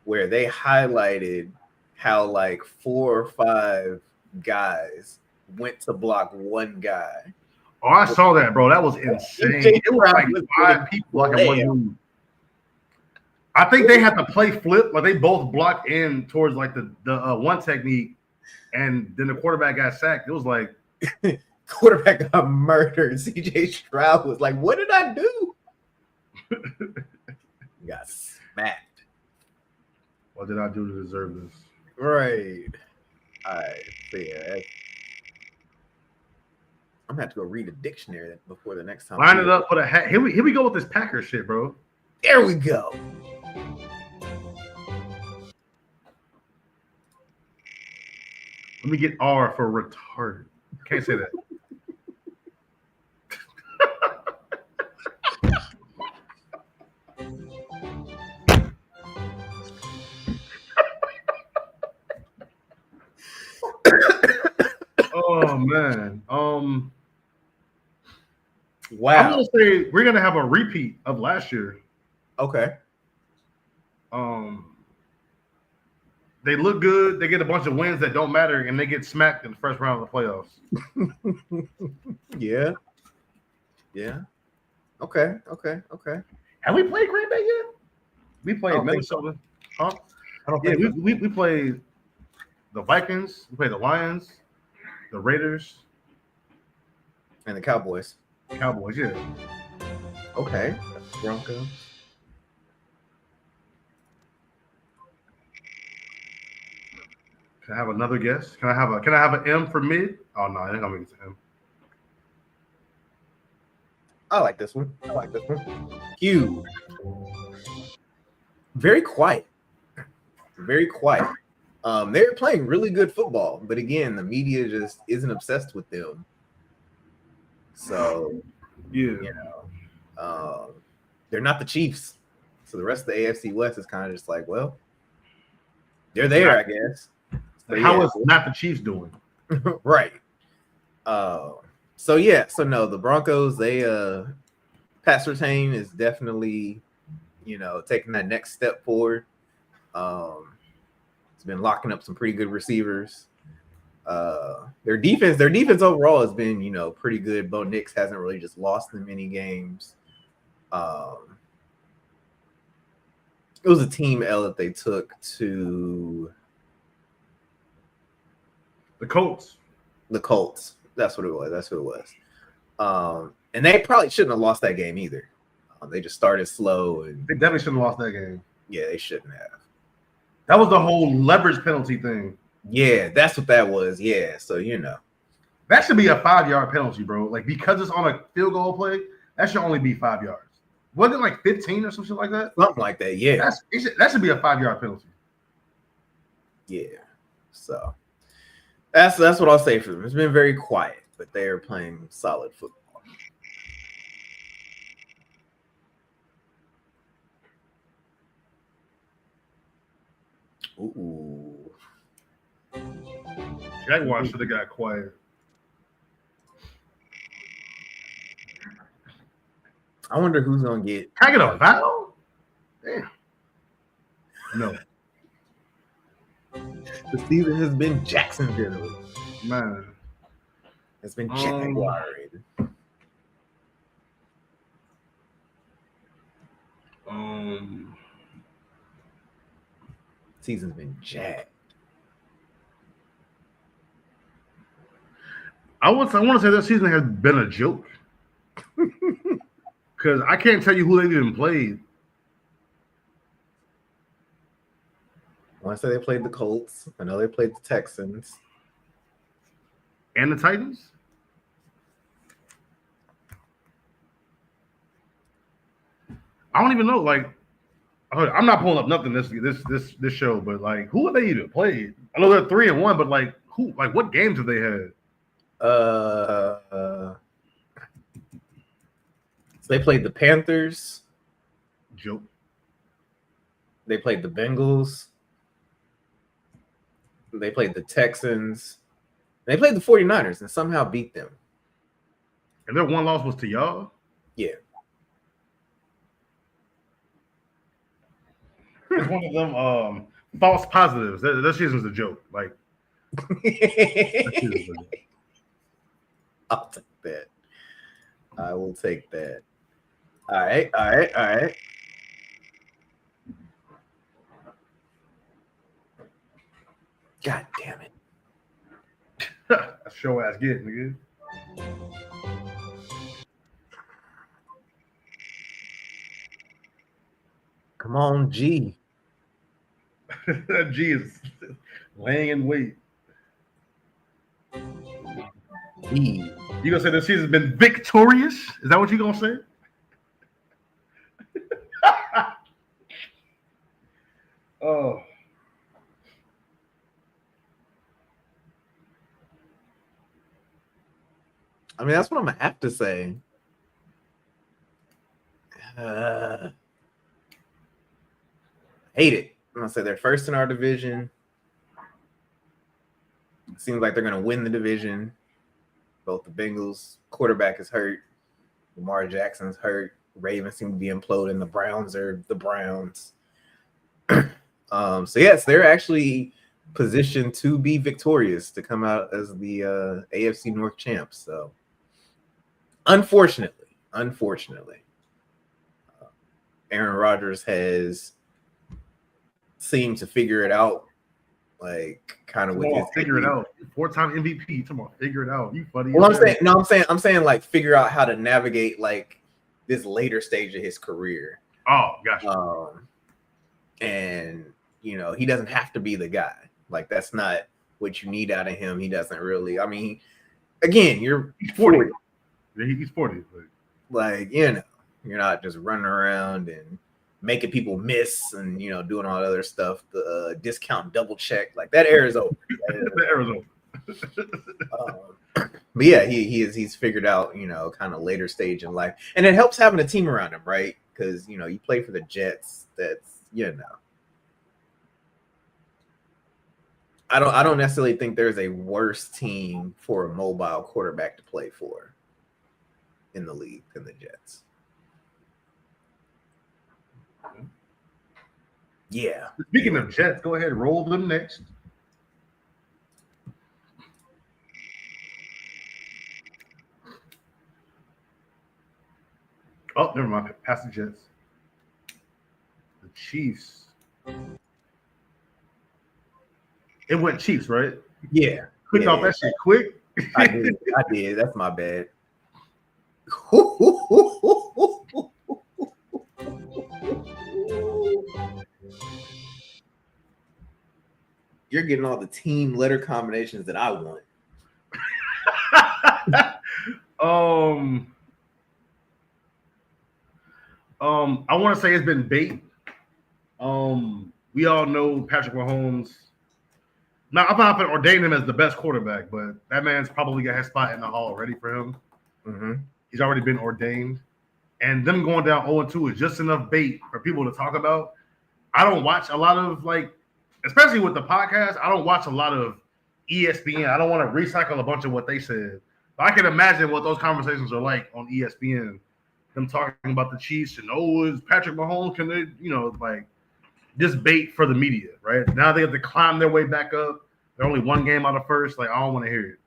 where they highlighted how like 4 or 5 guys went to block one guy. Oh, I saw that, bro. That was insane. It was like 5 people like in one move. I think they had to play flip, like they both blocked in towards like the one technique, and then the quarterback got sacked. It was like quarterback got murdered. CJ Stroud was like, "What did I do?" Got smacked. What did I do to deserve this? Right. All right. So yeah, I'm gonna have to go read a dictionary before the next time. Line it up with a hat. Here we go with this Packers shit, bro. There we go. Let me get R for retarded. Can't say that. Oh man. Wow. I'm gonna say we're gonna have a repeat of last year. Okay. They look good. They get a bunch of wins that don't matter, and they get smacked in the first round of the playoffs. Yeah. Yeah. Okay. Have we played Green Bay yet? We played Minnesota. Huh? I don't Yeah, think so. we played the Vikings. We played the Lions, the Raiders, And the Cowboys. Cowboys. Yeah. Okay. Broncos. Can I have another guess? Can I have an M for mid? Oh no, I think I'm making it to M. I like this one. Hugh. Very quiet. Very quiet. They're playing really good football, but again, the media just isn't obsessed with them. So, Yeah. they're not the Chiefs. So the rest of the AFC West is kind of just like, well, they're there, I guess. But how is not the Chiefs doing? Right. So no, the Broncos, they Pat Surtain is definitely, taking that next step forward. It's been locking up some pretty good receivers. Their defense overall has been, pretty good. Bo Nix hasn't really just lost in many games. It was a team L that they took to The Colts. The Colts. That's what it was. And they probably shouldn't have lost that game either. They just started slow, and They definitely shouldn't have lost that game. yeah, they shouldn't have. That was the whole leverage penalty thing. Yeah, that's what that was. Yeah, so That should be a 5-yard penalty, bro. Like, because it's on a field goal play, that should only be 5 yards. Wasn't it like 15 or some shit like that? something like that. Yeah, That should be a 5-yard penalty. yeah. So that's what I'll say for them. It's been very quiet, but they are playing solid football. Ooh. Jaguars should have got quiet. I wonder who's gonna get. Can I get a foul? Damn. No. The season has been Jacksonville. Man. It's been Jaguar. Season's been jacked. I want to say that season has been a joke. Because I can't tell you who they've even played. I want to say they played the Colts. I know they played the Texans. And the Titans? I don't even know. Like, I'm not pulling up nothing this show, but like, who have they even played? I know they're 3-1, but like, who? Like, what games have they had? So they played the Panthers. Joke. They played the Bengals. They played the Texans. They played the 49ers and somehow beat them. And their one loss was to y'all? Yeah. It's one of them false positives. That season's a joke. Like, that season's a joke. I'll take that. I will take that. All right. God damn it. That's show ass get, nigga. Come on, G. That G is laying in wait. G. You gonna say this season's been victorious? Is that what you gonna say? Oh. I mean, that's what I'm gonna have to say. Hate it. I'm gonna say they're first in our division. It seems like they're gonna win the division. Both the Bengals quarterback is hurt. Lamar Jackson's hurt. Ravens seem to be imploding. The Browns are the Browns. So yes, they're actually positioned to be victorious to come out as the AFC North champs. So unfortunately, Aaron Rodgers has seemed to figure it out, like kind of with his figure it out. 4-time MVP. Come on, figure it out. You funny. Well, I'm saying like figure out how to navigate like this later stage of his career. Oh, gotcha. And you know, he doesn't have to be the guy. Like that's not what you need out of him. He doesn't really. I mean, again, he's 40. He's 40. Like, you know, you're not just running around and making people miss and, you know, doing all that other stuff. The discount double check, like that era is over. But yeah, he's figured out, you know, kind of later stage in life, and it helps having a team around him, right? Because you know you play for the Jets. That's, you know, I don't necessarily think there's a worse team for a mobile quarterback to play for in the league than the Jets. Yeah. Speaking of Jets, go ahead, roll them next. Oh, never mind. Past the Jets. The Chiefs. It went Chiefs, right? Yeah. Clicked off that shit quick. I did. That's my bad. You're getting all the team letter combinations that I want. I want to say it's been bait. We all know Patrick Mahomes. Now, I'm not going to ordain him as the best quarterback, but that man's probably got his spot in the hall ready for him. Mm-hmm. He's already been ordained. And them going down 0-2 is just enough bait for people to talk about. I don't watch a lot of, like, especially with the podcast, I don't watch a lot of ESPN. I don't want to recycle a bunch of what they said. But I can imagine what those conversations are like on ESPN. Them talking about the Chiefs and, is Patrick Mahomes, can they, you know, like, just bait for the media, right? Now they have to climb their way back up. They're only one game out of first. Like, I don't want to hear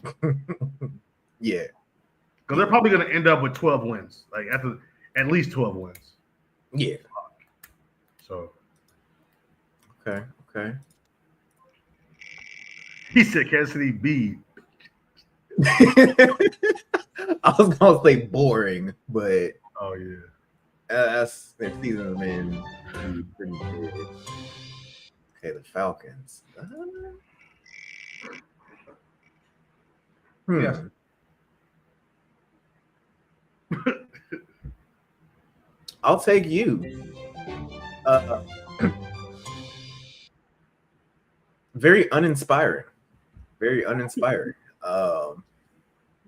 it. Yeah. Because they're probably going to end up with 12 wins. Like, at least 12 wins. Yeah. So. Okay. He said Kansas City beat. I was going to say boring, but. Oh, yeah. That's their season's been pretty good. Okay, the Falcons. Yeah. I'll take you. Very uninspiring.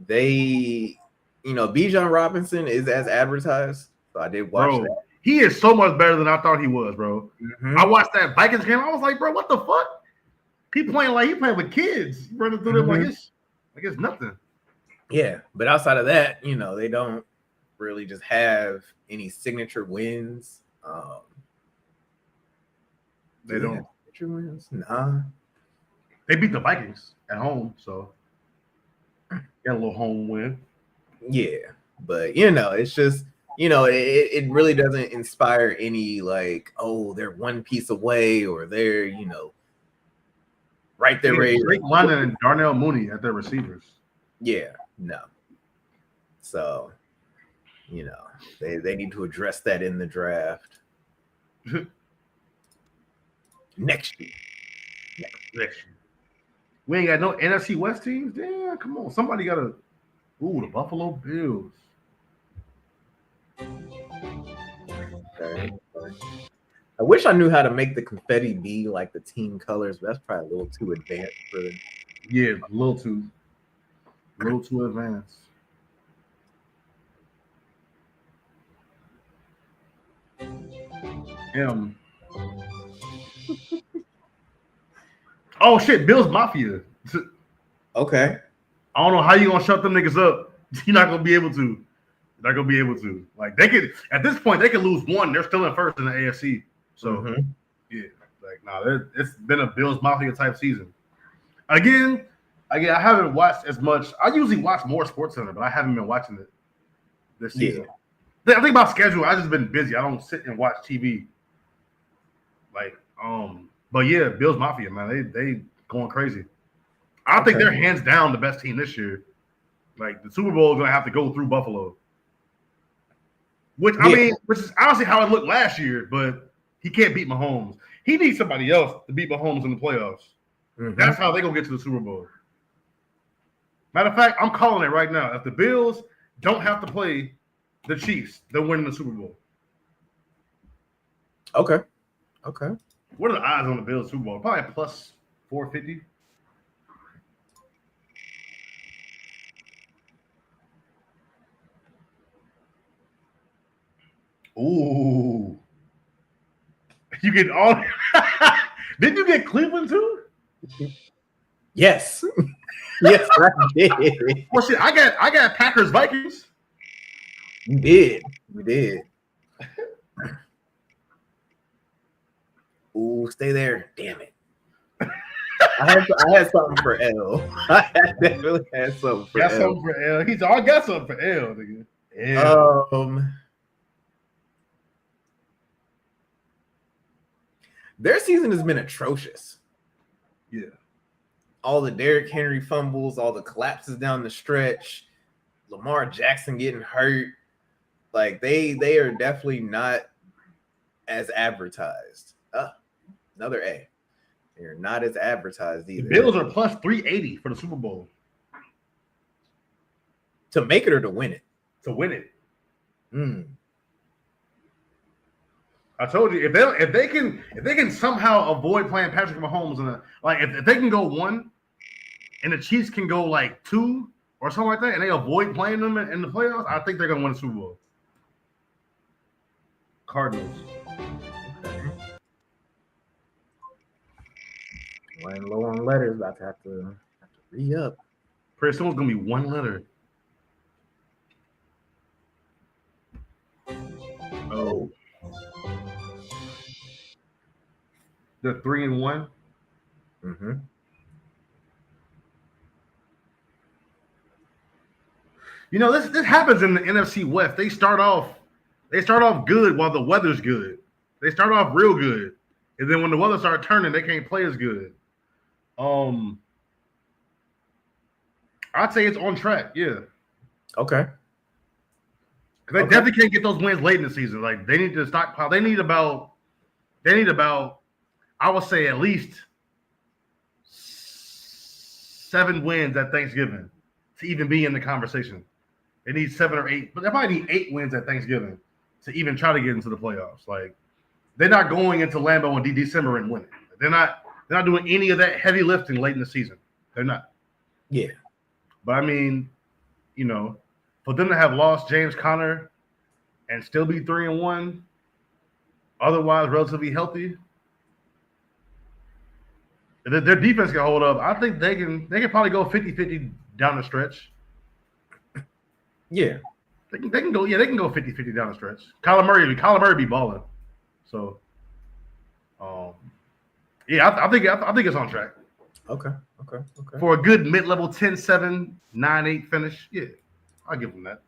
They, you know, Bijan Robinson is as advertised. So I did watch that. He is so much better than I thought he was, bro. Mm-hmm. I watched that Vikings game. I was like, bro, what the fuck? He playing with kids. He running through them like it's nothing. Yeah, but outside of that, you know, they don't really just have any signature wins. They don't. Signature wins? Nah. They beat the Vikings at home, so got a little home win. Yeah, but you know, it's just, you know, it really doesn't inspire any like, oh, they're one piece away or they're, you know, right there. Drake London and Darnell Mooney at their receivers. Yeah, no. So, you know, they need to address that in the draft. Next year. We ain't got no NFC West teams? Damn, come on. Somebody got to. Ooh, the Buffalo Bills. Okay. I wish I knew how to make the confetti be like the team colors, but that's probably a little too advanced for them. Yeah, a little too advanced. Oh shit, Bills Mafia. Okay. I don't know how you gonna shut them niggas up. You're not gonna be able to. Like they could at this point they could lose one. They're still in first in the AFC. So yeah, Like, no, it's been a Bills Mafia type season. Again, I haven't watched as much. I usually watch more SportsCenter, but I haven't been watching it this season. I think about schedule. I've just been busy. I don't sit and watch TV. Like, but yeah, Bills Mafia, man, they going crazy. I think they're hands down the best team this year. Like, the Super Bowl is gonna have to go through Buffalo, which is honestly how it looked last year. But he can't beat Mahomes. He needs somebody else to beat Mahomes in the playoffs. Mm-hmm. That's how they're gonna get to the Super Bowl. Matter of fact, I'm calling it right now. If the Bills don't have to play the Chiefs, they're winning the Super Bowl. Okay. What are the odds on the Bills Super Bowl? Probably plus 450. Ooh. You get all. Didn't you get Cleveland too? Yes. Yes, I did. Well, shit, I got Packers Vikings. You did. Ooh, stay there. Damn it. I had something for L. I definitely had something for L. Something for L. He's all got something for L, nigga. L. Their season has been atrocious. Yeah. All the Derrick Henry fumbles, all the collapses down the stretch, Lamar Jackson getting hurt. Like, they are definitely not as advertised. Another A. They're not as advertised either. The Bills are plus 380 for the Super Bowl. To make it or to win it? To win it. I told you, if they can somehow avoid playing Patrick Mahomes if they can go 1 and the Chiefs can go like 2 or something like that, and they avoid playing them in the playoffs, I think they're gonna win the Super Bowl. Cardinals. Running low on letters, about to have to re-up. Pretty soon it's gonna be 1 letter. Oh. They're 3-1. Mm-hmm. You know, this happens in the NFC West. They start off good while the weather's good. They start off real good, and then when the weather starts turning, they can't play as good. I'd say it's on track. Yeah. Okay. Because they definitely can't get those wins late in the season. Like, they need to stockpile. They need about, I would say, at least 7 wins at Thanksgiving to even be in the conversation. They need 7 or 8, but they probably need 8 wins at Thanksgiving to even try to get into the playoffs. Like, they're not going into Lambeau in December and winning. They're not doing any of that heavy lifting late in the season. They're not. Yeah. But I mean, you know, for them to have lost James Conner and still be 3-1, otherwise relatively healthy, if their defense can hold up, I think they can probably go 50-50 down the stretch. Yeah. They can go 50-50 down the stretch. Kyler Murray be balling. So I think it's on track. Okay. For a good mid-level 10-7, 9-8 finish, yeah, I'll give them that.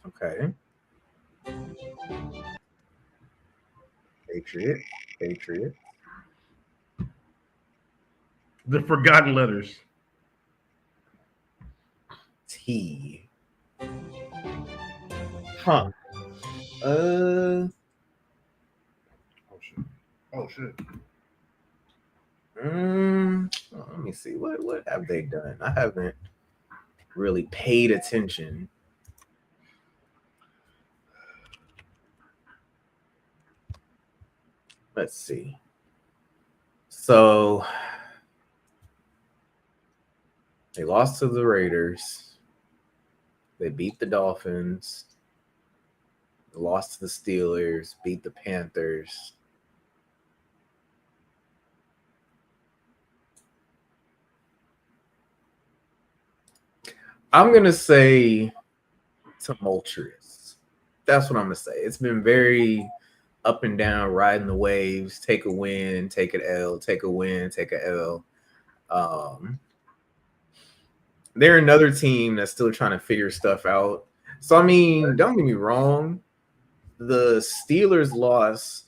Okay. Patriot. The forgotten letters. T. Huh. Oh shit. Let me see. What have they done? I haven't really paid attention. Let's see. So they lost to the Raiders. They beat the Dolphins. They lost to the Steelers. Beat the Panthers. I'm going to say tumultuous. That's what I'm gonna say. It's been very up and down, riding the waves. Take a win, take an L. Take a win, take a L. They're another team that's still trying to figure stuff out. So I mean, don't get me wrong. The Steelers' loss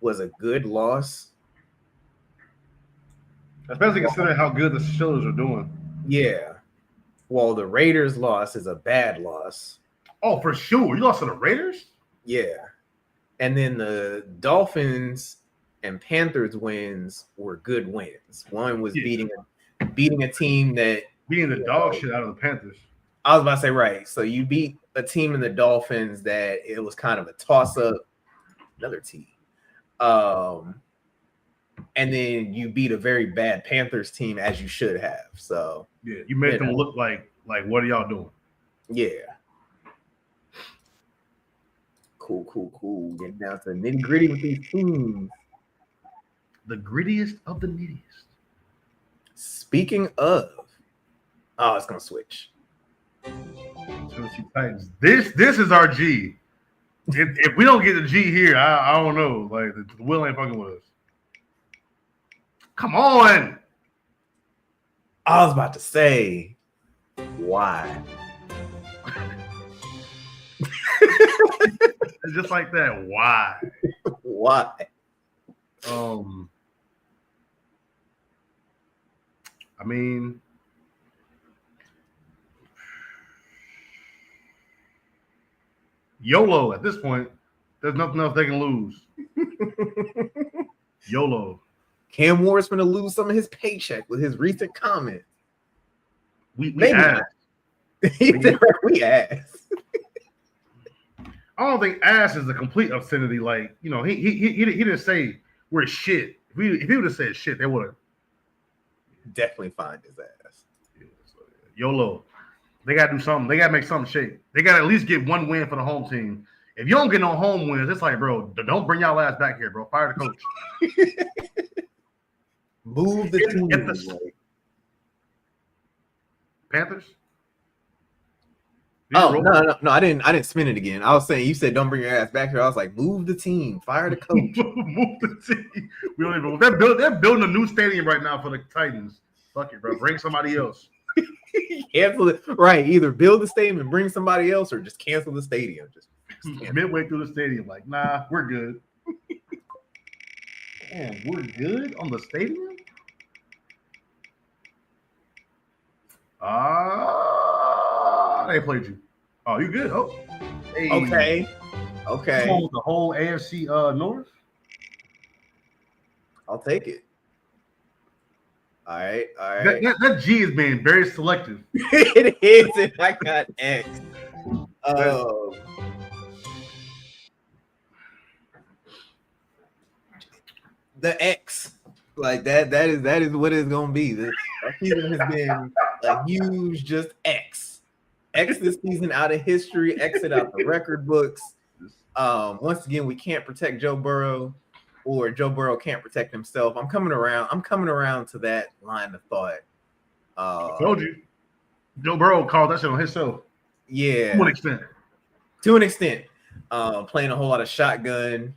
was a good loss. Especially considering how good the Steelers are doing. Yeah. While the Raiders' loss is a bad loss. Oh, for sure. You lost to the Raiders? Yeah. And then the Dolphins and Panthers wins were good wins. One was beating a team that beating the dog shit out of the Panthers. I was about to say, right. So you beat a team in the Dolphins that it was kind of a toss-up. Another team. And then you beat a very bad Panthers team, as you should have. So yeah, you made them look like what are y'all doing? Yeah. Cool. Getting down to the nitty-gritty with these teams. The grittiest of the nittiest. Speaking of, it's gonna switch. Tennessee Titans. This is our G. If we don't get the G here, I don't know. Like the Will ain't fucking with us. Come on. I was about to say, why? Just like that. Why? Why? I mean, YOLO at this point. There's nothing else they can lose. YOLO. Cam Ward's going to lose some of his paycheck with his recent comment. We asked. We asked. I don't think ass is a complete obscenity. Like, you know, he didn't say we're shit. If he would have said shit, they would have definitely find his ass. Yeah, so, YOLO. They gotta do something. They gotta make something shake. They gotta at least get one win for the home team. If you don't get no home wins, it's like, bro, don't bring y'all ass back here, bro. Fire the coach. Move the team. Panthers? Oh, no, I didn't spin it again. I was saying, you said don't bring your ass back here. I was like, move the team, fire the coach. Move the team. We don't even. They're building a new stadium right now for the Titans. Fuck it, bro. Bring somebody else. Cancel it. Right. Either build the stadium and bring somebody else, or just cancel the stadium. Just midway through the stadium, like, nah, we're good. Damn, we're good on the stadium? They played you. Oh, you good? Oh, hey. Okay. The whole AFC North. I'll take it. All right. That G is being very selective. It is. And I got X. The X, like that is what it's gonna be. This season has been a huge just X this season out of history, exit out the record books. Once again, we can't protect Joe Burrow, or Joe Burrow can't protect himself. I'm coming around to that line of thought. I told you, Joe Burrow called that shit on himself. Yeah, to an extent, playing a whole lot of shotgun.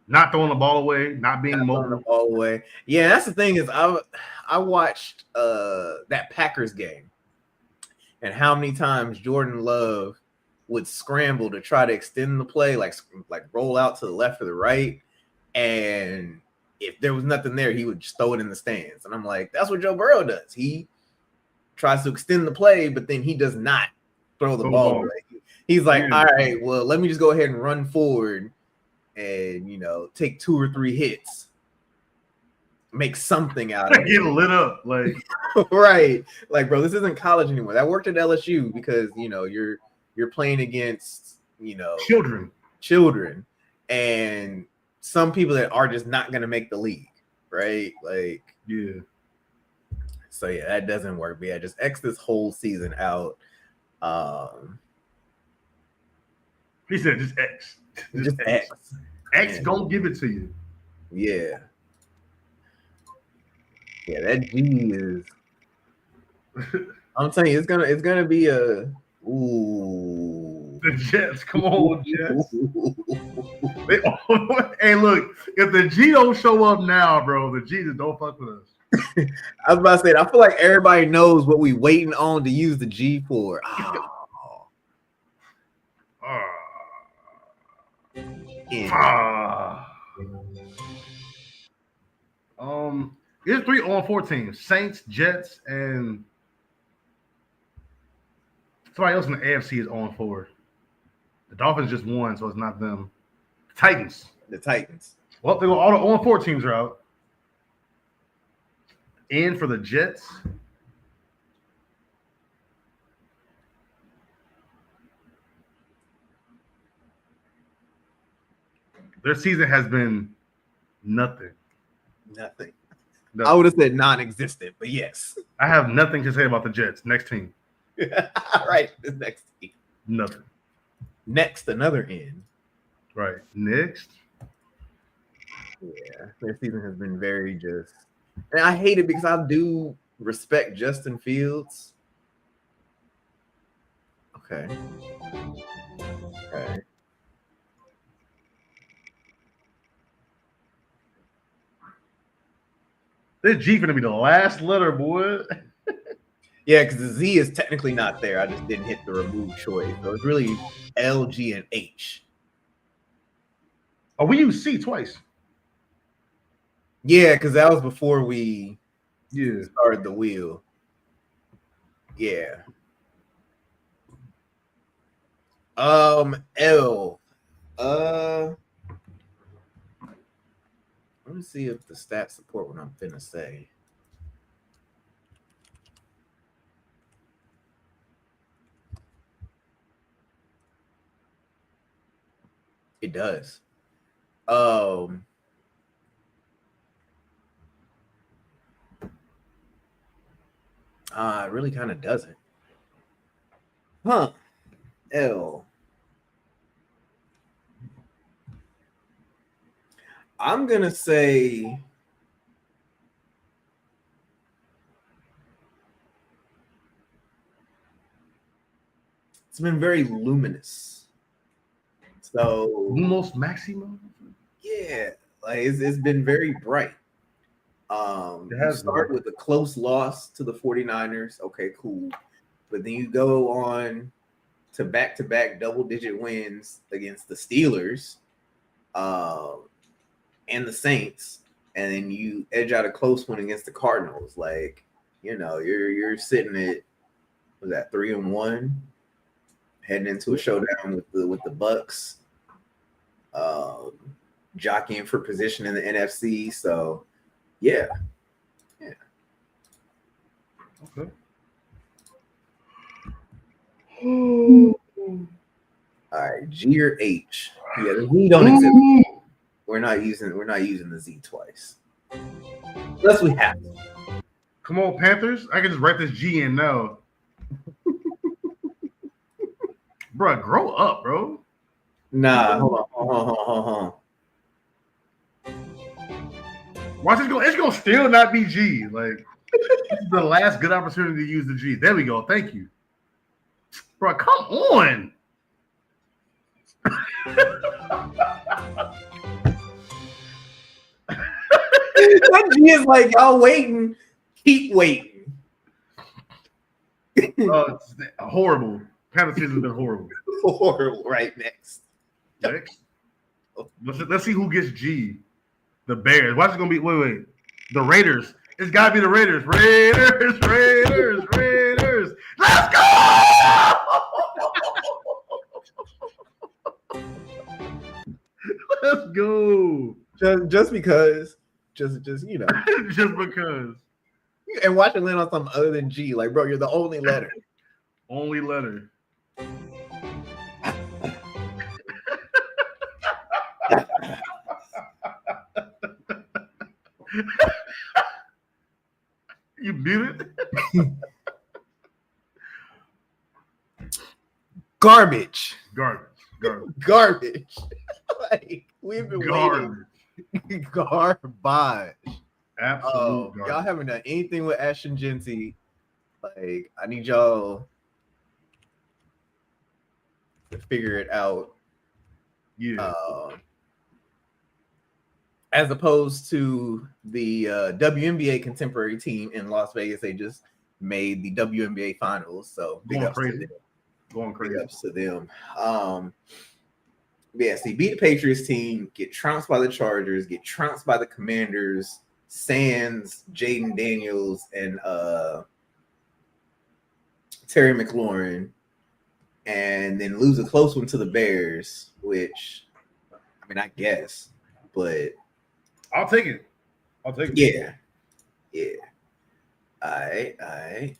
Not throwing the ball away, not being mobile. The ball away. Yeah, that's the thing is I watched that Packers game, and how many times Jordan Love would scramble to try to extend the play, like roll out to the left or the right, and if there was nothing there, he would just throw it in the stands. And I'm like, that's what Joe Burrow does. He tries to extend the play, but then he does not throw the ball away. He's like, all right, well, let me just go ahead and run forward and, you know, take 2 or 3 hits, make something out of it. Get lit up, like right. Like, bro, this isn't college anymore. That worked at LSU because, you know, you're playing against, you know, children, and some people that are just not going to make the league, right? Like, yeah. So yeah, that doesn't work. But yeah, just X this whole season out. He said just X. Just X. X gonna give it to you. Yeah. Yeah, that G is I'm telling you, it's gonna be a ooh. The Jets, come on, Jets. Hey, look, if the G don't show up now, bro, the G just don't fuck with us. I was about to say, I feel like everybody knows what we waiting on to use the G for. Oh. Here's 3 on-4 teams: Saints, Jets, and somebody else in the AFC is on-4. The Dolphins just won, so it's not them. Titans. The Titans. Well, all the on-4 teams are out. And for the Jets, their season has been nothing. Nothing. I would have said non-existent, but yes. I have nothing to say about the Jets. Next team. Right. The next team. Nothing. Next, another N. Right. Next. Yeah. Their season has been very just. And I hate it because I do respect Justin Fields. Okay. Okay. This G gonna be the last letter, boy. Yeah, because the Z is technically not there. I just didn't hit the remove choice. So it's really L, G, and H. Oh, we used C twice. Yeah, because that was before we started the wheel. Yeah. L. Let me see if the stats support what I'm finna say. It does. It really kind of doesn't. Huh. L. I'm gonna say it's been very luminous. So Lumos Maximo? Yeah, like it's been very bright. You start with a close loss to the 49ers. Okay, cool. But then you go on to back-to-back double-digit wins against the Steelers and the Saints, and then you edge out a close one against the Cardinals. Like, you know, you're sitting at, was that 3-1, heading into a showdown with the Bucks, jockeying for position in the NFC. So, yeah. Okay. All right, G or H. Yeah, the Z don't exist. We're not using the Z twice. Unless we have to. Come on, Panthers. I can just write this G in now. Bro, grow up, bro. Nah, hold on. Watch it go. It's gonna still not be G. Like, this is the last good opportunity to use the G. There we go. Thank you. Bro, come on. That G is like, y'all waiting. Keep waiting. It's horrible. Panthers season's been horrible. Horrible. Right, next. Next. Let's see who gets G. The Bears. Watch it gonna be. Wait. The Raiders. It's gotta be the Raiders. Raiders. Let's go! Let's go. Just because. Just you know. Just because. And watch it land on something other than G. Like, bro, you're the only letter. Only letter. You muted? Garbage. Like, we've been waiting. Garbage. Absolutely. Y'all haven't done anything with Ashton Genty. Like, I need y'all to figure it out. Yeah. As opposed to the WNBA contemporary team in Las Vegas, they just made the WNBA finals. So big ups to them. Big ups to them. Yeah, see, beat the Patriots team, get trounced by the Chargers, get trounced by the Commanders, sans Jaden Daniels and Terry McLaurin, and then lose a close one to the Bears, which, I mean, I guess, but I'll take it. Yeah. All right.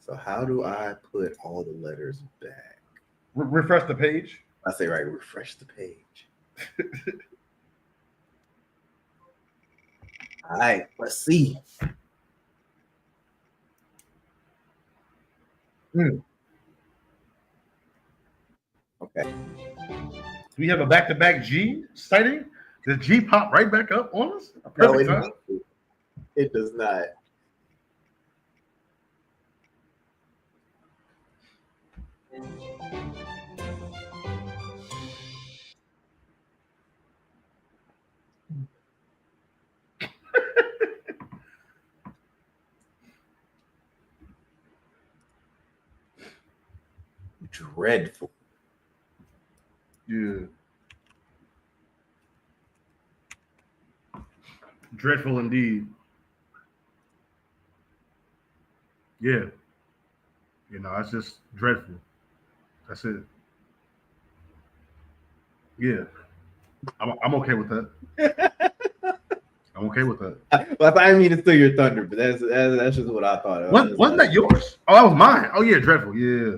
So how do I put all the letters back? Refresh the page. I say right, refresh the page. All right, let's see. Okay. Do we have a back-to-back G sighting? Does G pop right back up on us? No, it does not. Dreadful. Yeah. Dreadful indeed. Yeah. You know, that's just dreadful. That's it. Yeah. I'm okay with that. I'm okay with that. But I didn't mean to steal your thunder, but that's just what I thought. Wasn't that yours? Oh, that was mine. Oh yeah, dreadful. Yeah.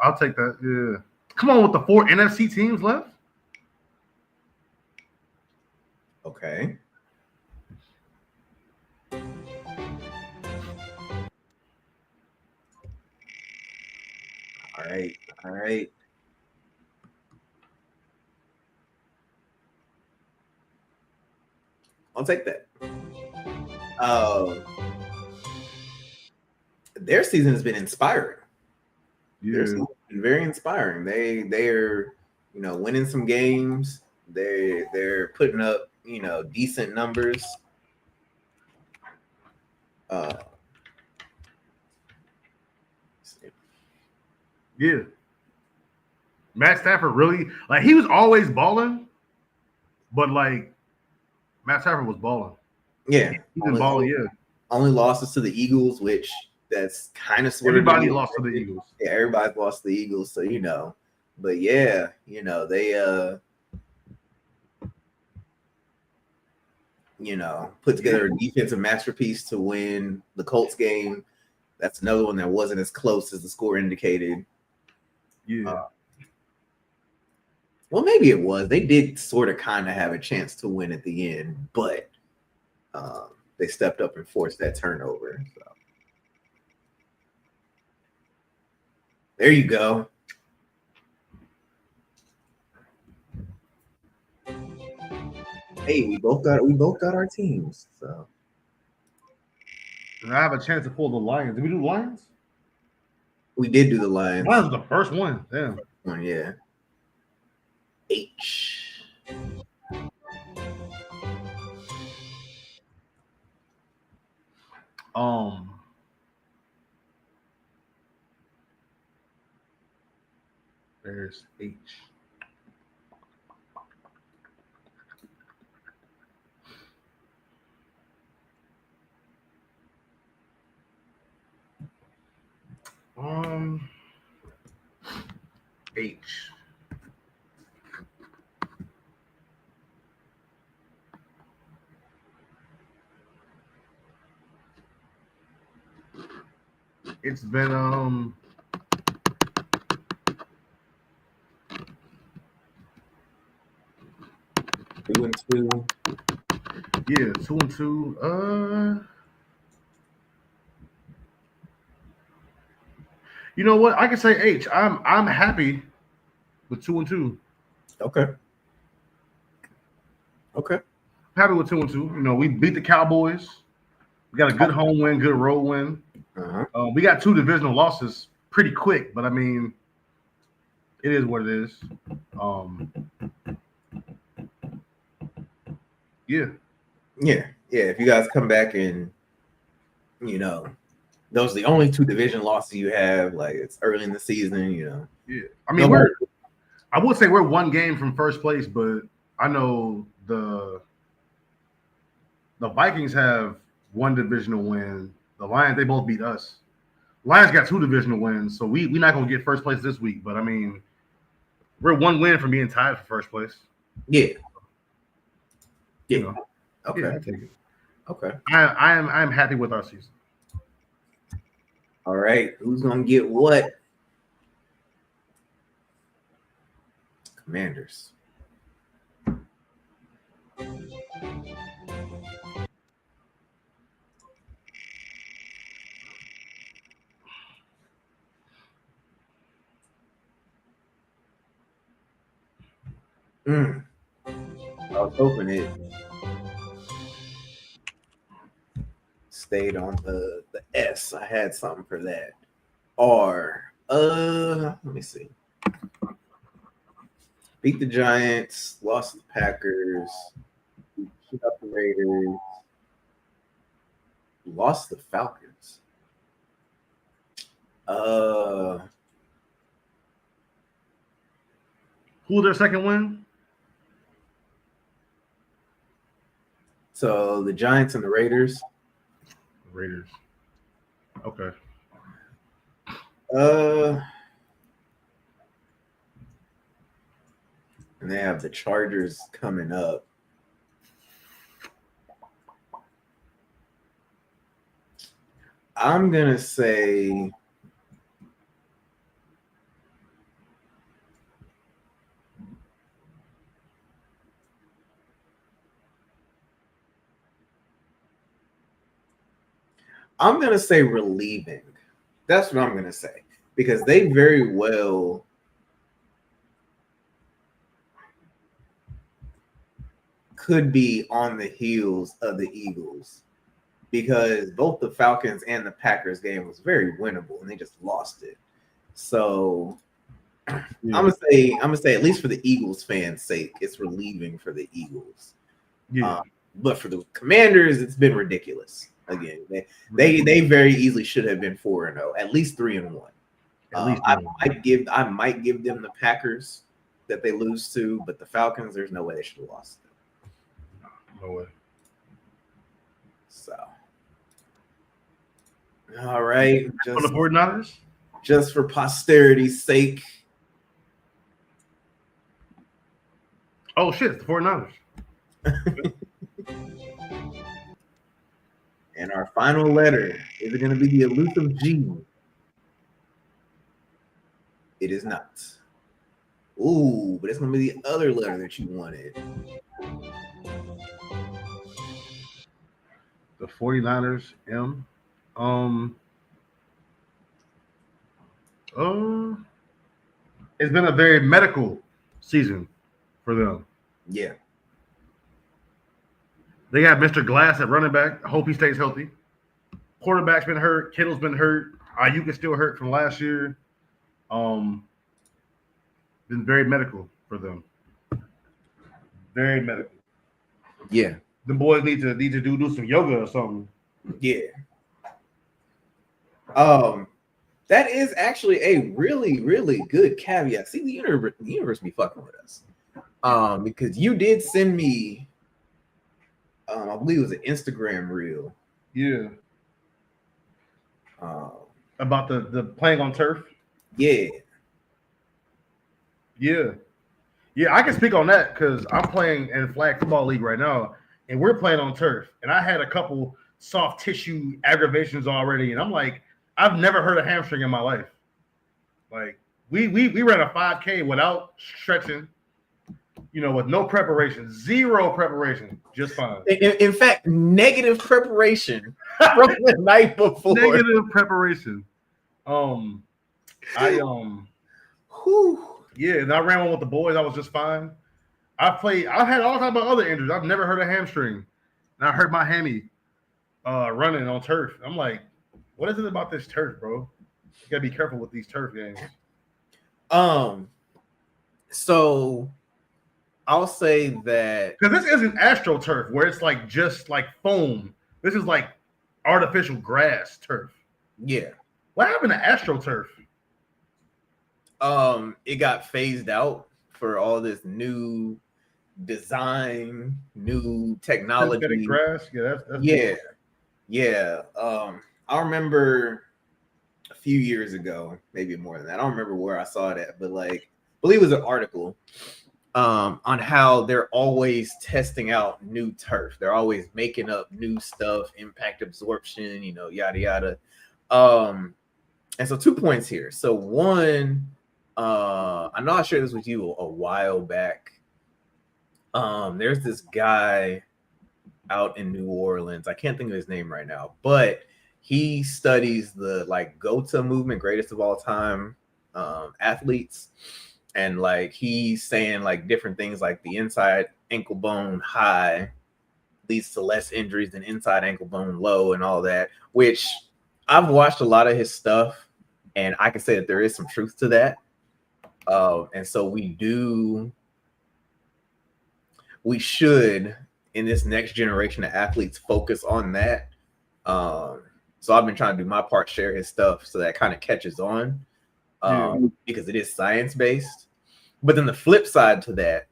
I'll take that. Yeah. Come on with the 4 NFC teams left. Okay. All right. I'll take that. Their season has been inspiring. Yeah. Their season has been very inspiring. They're winning some games. They're putting up decent numbers. Yeah. Matt Stafford really, like, he was always balling, but like Matt Stafford was balling. Yeah. He's been balling, yeah. Only losses to the Eagles, which that's kind of sort everybody of lost to the Eagles. Yeah, everybody's lost to the Eagles, so But yeah, they put together a defensive masterpiece to win the Colts game. That's another one that wasn't as close as the score indicated. Yeah. Well, maybe it was. They did sort of kind of have a chance to win at the end, but they stepped up and forced that turnover. So. There you go. Hey, we both got our teams. So. And I have a chance to pull the Lions. Did we do the Lions? We did do the Lions. Lions was the first one. Damn. Yeah. H. There's H. H. It's been 2-2. Yeah, 2-2. You know what? I can say H. I'm happy with 2-2. Okay. I'm happy with 2-2. We beat the Cowboys. We got a good home win, good road win. We got 2 divisional losses pretty quick, but I mean, it is what it is. Yeah. If you guys come back and those are the only 2 division losses you have. Like, it's early in the season, Yeah, I mean, I would say we're 1 game from first place, but I know the Vikings have 1 divisional win. The Lions, they both beat us. Lions got 2 divisional wins, so we're not gonna get first place this week. But I mean, we're 1 win from being tied for first place. Yeah. Okay. Yeah, I take it. Okay. I am happy with our season. All right. Who's gonna get what? Commanders. I was hoping it stayed on the S. I had something for that. R. Let me see. Beat the Giants, lost the Packers, beat up the Raiders, lost the Falcons. Who was their second win? So the Giants and the Raiders. Raiders. Okay. And they have the Chargers coming up. I'm gonna say relieving. That's what I'm gonna say, because they very well could be on the heels of the Eagles, because both the Falcons and the Packers game was very winnable and they just lost it. So I'm gonna say at least for the Eagles fans' sake, it's relieving for the Eagles. Yeah. But for the Commanders, it's been ridiculous. Again, they very easily should have been 4-0, at least 3-1. I might give them the Packers that they lose to, but the Falcons, there's no way they should have lost them. No way. So, all right, For the 49ers? Just for posterity's sake. Oh shit, it's the 49ers. And our final letter, is it going to be the elusive G? It is not. Ooh, but it's going to be the other letter that you wanted. The 49ers, M. It's been a very medical season for them. Yeah. They got Mr. Glass at running back. I hope he stays healthy. Quarterback's been hurt. Kittle's been hurt. Ayuk is still hurt from last year. Been very medical for them. Very medical. Yeah. The boys need to do some yoga or something. Yeah. That is actually a really, really good caveat. See, the universe be fucking with us. Because you did send me, I believe it was an Instagram reel. Yeah. About the playing on turf. Yeah. Yeah. Yeah, I can speak on that because I'm playing in flag football league right now, and we're playing on turf. And I had a couple soft tissue aggravations already, and I'm like, I've never heard a hamstring in my life. Like we ran a 5K without stretching, with no preparation, zero preparation, just fine. In fact, negative preparation from the night before. Negative preparation. Yeah, and I ran one with the boys. I was just fine. I've had all type of other injuries. I've never heard a hamstring, and I hurt my hammy. running on turf. I'm like, what is it about this turf, bro? You gotta be careful with these turf games. So I'll say that because this isn't AstroTurf where it's like just like foam. This is like artificial grass turf. Yeah. What happened to AstroTurf? It got phased out for all this new design, new technology. Synthetic grass. Yeah, that's yeah. Yeah. I remember a few years ago, maybe more than that. I don't remember where I saw that, but like I believe it was an article on how they're always testing out new turf. They're always making up new stuff, impact absorption, yada yada. And so 2 points here. So one, I know I shared this with you a while back. There's this guy out in New Orleans. I can't think of his name right now, but he studies the like GOAT movement, greatest of all time athletes. And like he's saying like different things like the inside ankle bone high leads to less injuries than inside ankle bone low and all that, which I've watched a lot of his stuff and I can say that there is some truth to that. And so we should in this next generation of athletes focus on that. So I've been trying to do my part, share his stuff so that kind of catches on. Because it is science-based. But then the flip side to that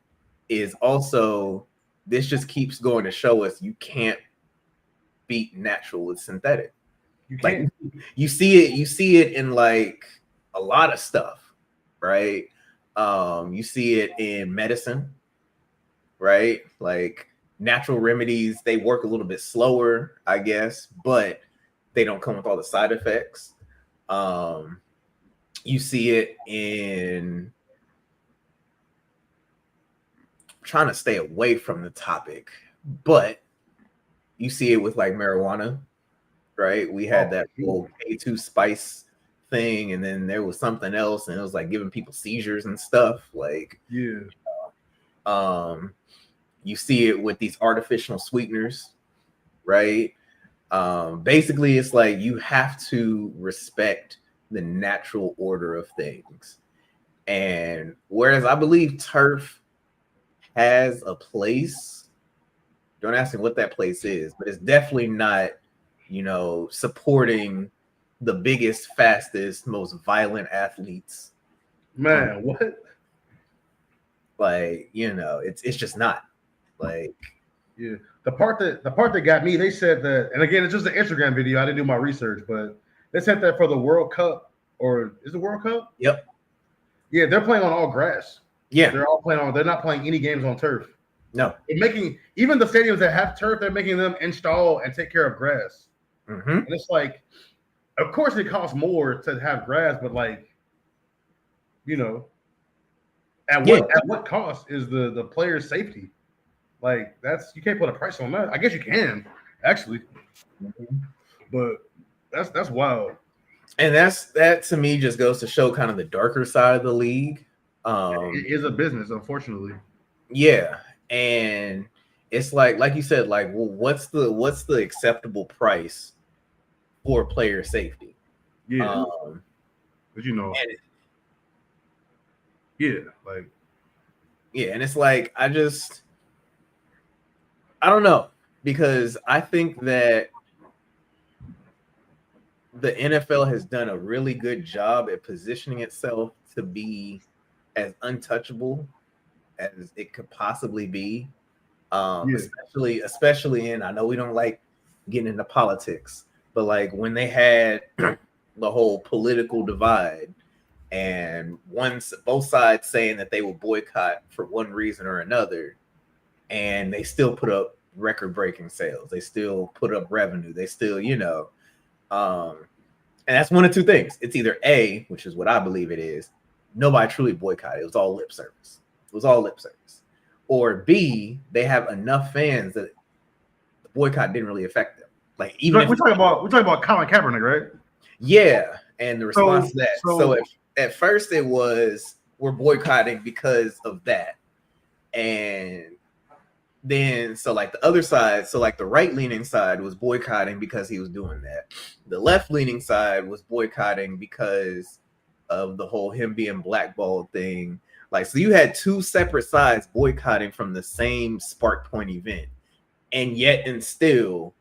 is also this just keeps going to show us you can't beat natural with synthetic. You can't. Like you see it in like a lot of stuff, right? You see it in medicine, right? Like natural remedies, they work a little bit slower, I guess, but they don't come with all the side effects. You see it in trying to stay away from the topic, but you see it with like marijuana, right? We had that whole K2 spice thing, and then there was something else, and it was like giving people seizures and stuff. Like, you see it with these artificial sweeteners, right? Basically, it's like you have to respect the natural order of things. And whereas I believe turf has a place, don't ask me what that place is, but it's definitely not, supporting the biggest, fastest, most violent athletes. Man, what? Like, it's just not. Like, yeah. The part that got me, they said that, and again, it's just an Instagram video. I didn't do my research, but they said that for the World Cup, or is it World Cup? Yep. Yeah, they're playing on all grass. Yeah. They're not playing any games on turf. No. They're making, even the stadiums that have turf, they're making them install and take care of grass. Mm-hmm. And it's like, of course it costs more to have grass, but like, at what cost is the player's safety? Like you can't put a price on that. I guess you can actually, but that's wild. And that to me just goes to show kind of the darker side of the league. It is a business, unfortunately. Yeah, and it's like you said, like, well, what's the acceptable price for player safety? Yeah, but and it's like I don't know, because I think that the NFL has done a really good job at positioning itself to be as untouchable as it could possibly be. Especially in, I know we don't like getting into politics, but like when they had the whole political divide and both sides saying that they will boycott for one reason or another, and they still put up record-breaking sales. They still put up revenue. They still, and that's one of two things. It's either A, which is what I believe it is, nobody truly boycotted. It was all lip service. Or B, they have enough fans that the boycott didn't really affect them. Like, even we're talking about Colin Kaepernick, right? Yeah, and the response to that. So at first it was, we're boycotting because of that, and then so like the other side, so like the right leaning side was boycotting because he was doing that. The left leaning side was boycotting because of the whole him being blackballed thing. Like, so you had two separate sides boycotting from the same Spark Point event, and yet and still,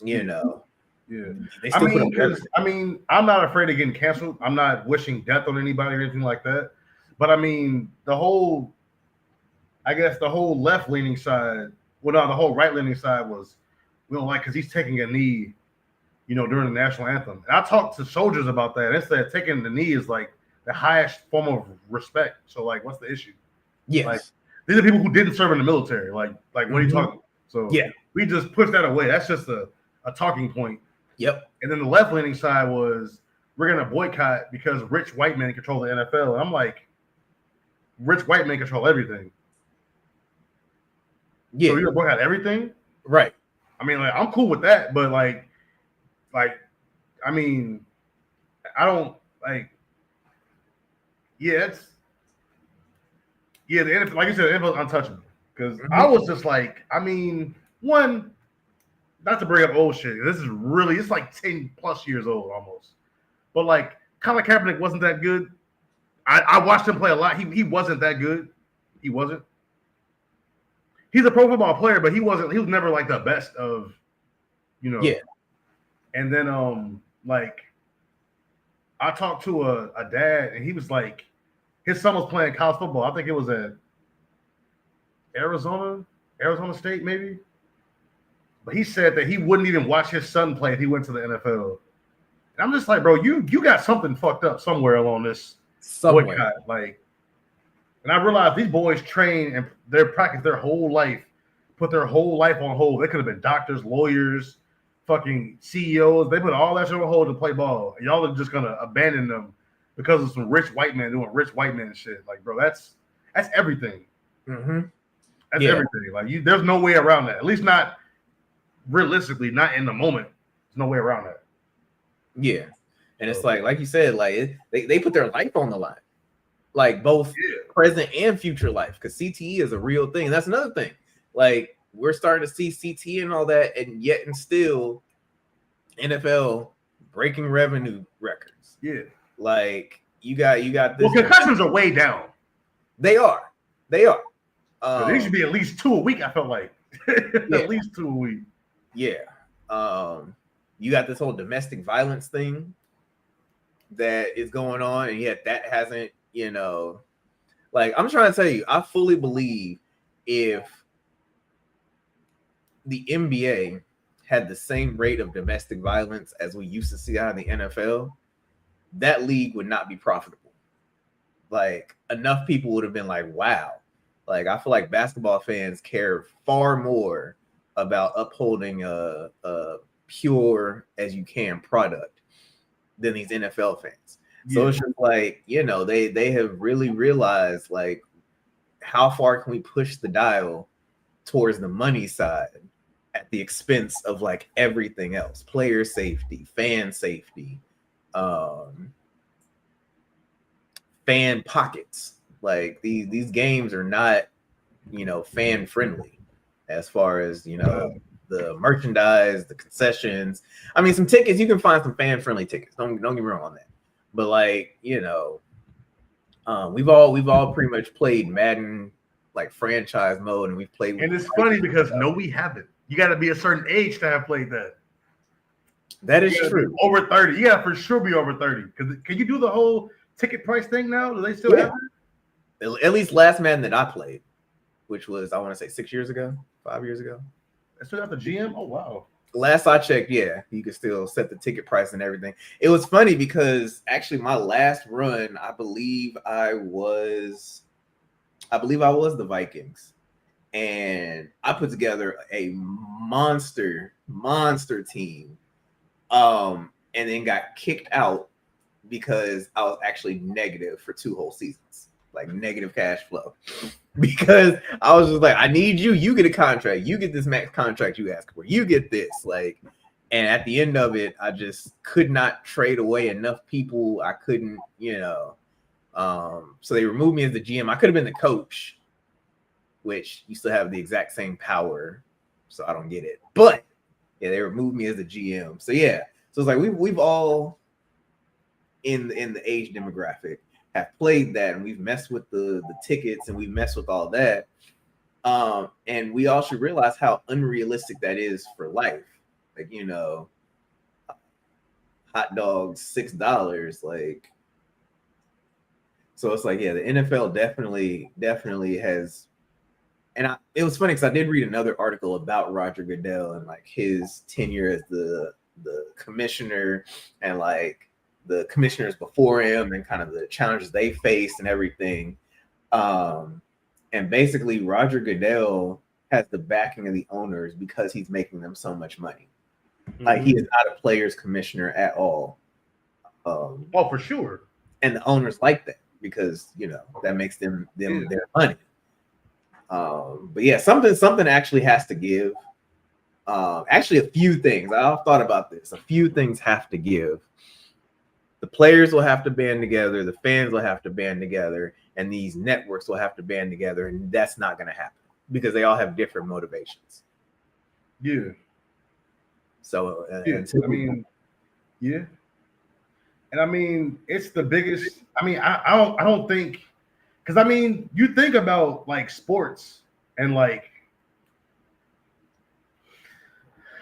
you know, Yeah. they still put up everything. I mean, I'm not afraid of getting canceled. I'm not wishing death on anybody or anything like that. But I mean, I guess the whole left leaning side, well, no, the whole right leaning side was, we don't like because he's taking a knee, you know, during the national anthem. And I talked to soldiers about that. They said taking the knee is like the highest form of respect. So, like, what's the issue? Yes. Like, these are people who didn't serve in the military. Like, what are you talking about? So, yeah, we just push that away. That's just a talking point. Yep. And then the left leaning side was, we're going to boycott because rich white men control the NFL. And I'm like, rich white men control everything. Yeah. So you're going to boycott everything? Right. I mean, like, I'm cool with that, but like, I mean, I don't like. Yeah, the NFL, like you said, the NFL is untouchable. Because I was just like, I mean, one, not to bring up old shit. It's like 10 plus years old almost. But like, Colin Kaepernick wasn't that good. I watched him play a lot. He wasn't that good. He wasn't. He's a pro football player, but he was never like the best of, you know. Yeah. And then like, I talked to a dad, and he was like, his son was playing college football. I think it was at Arizona State, maybe. But he said that he wouldn't even watch his son play if he went to the NFL. And I'm just like, bro, you got something fucked up somewhere along this boycott. Like, and I realized these boys train and they practice their whole life, put their whole life on hold. They could have been doctors, lawyers, fucking CEOs. They put all that shit on hold to play ball. Y'all are just gonna abandon them because of some rich white men doing rich white man shit. Like, bro, that's everything. Mm-hmm. That's everything. Like, there's no way around that. At least not realistically, not in the moment. There's no way around that. Yeah, and it's like you said, like they put their life on the line, like both present and future life, because CTE is a real thing. That's another thing. Like, we're starting to see CTE and all that, and yet and still, NFL breaking revenue records. Yeah, like you got this. Well, concussions are way down. They are. They should be at least 2 a week. I felt like at least 2 a week. Yeah. You got this whole domestic violence thing that is going on, and yet that hasn't, you know, like, I'm trying to tell you, I fully believe if the NBA had the same rate of domestic violence as we used to see out of the NFL, that league would not be profitable. Like, enough people would have been like, wow. Like, I feel like basketball fans care far more about upholding a pure as you can product than these NFL fans. So it's just like, you know, they have really realized, like, how far can we push the dial towards the money side at the expense of like everything else: player safety, fan safety, fan pockets. Like, these games are not, you know, fan friendly as far as, you know, the merchandise, the concessions. I mean, some tickets, you can find some fan friendly tickets. Don't get me wrong on that. But, like, you know, we've all pretty much played Madden, like, franchise mode, and we've played. And it's funny because no, we haven't. You got to be a certain age to have played that. That is true. Over 30. You got to for sure be over 30. Because can you do the whole ticket price thing now? Do they still have it? At least last Madden that I played, which was, I want to say 5 years ago. They still got the GM? Oh, wow. Last I checked, yeah, you could still set the ticket price and everything. It was funny because actually my last run, I believe I was the Vikings, and I put together a monster team, and then got kicked out because I was actually negative for 2 whole seasons, like negative cash flow, because I was just like, I need you. You get a contract. You get this max contract you ask for. You get this. Like, and at the end of it, I just could not trade away enough people. I couldn't, you know. So they removed me as the GM. I could have been the coach, which you still have the exact same power. So I don't get it. But yeah, they removed me as a GM. So yeah, so it's like we've all in the age demographic have played that, and we've messed with the tickets, and we've messed with all that. And we all should realize how unrealistic that is for life. Like, you know, hot dogs $6, like. So it's like, yeah, the NFL definitely has. And it was funny because I did read another article about Roger Goodell and like his tenure as the commissioner, and like the commissioners before him, and kind of the challenges they faced and everything. And basically, Roger Goodell has the backing of the owners because he's making them so much money. Mm-hmm. Like, he is not a players commissioner at all. Oh, for sure. And the owners like that because, you know, that makes them their money. But yeah, something actually has to give. Actually, a few things. I've thought about this. A few things have to give. The players will have to band together. The fans will have to band together. And these networks will have to band together. And that's not going to happen because they all have different motivations. Yeah. So, I mean, yeah. And I mean, it's the biggest. I mean, I don't think, because I mean, you think about like sports and like,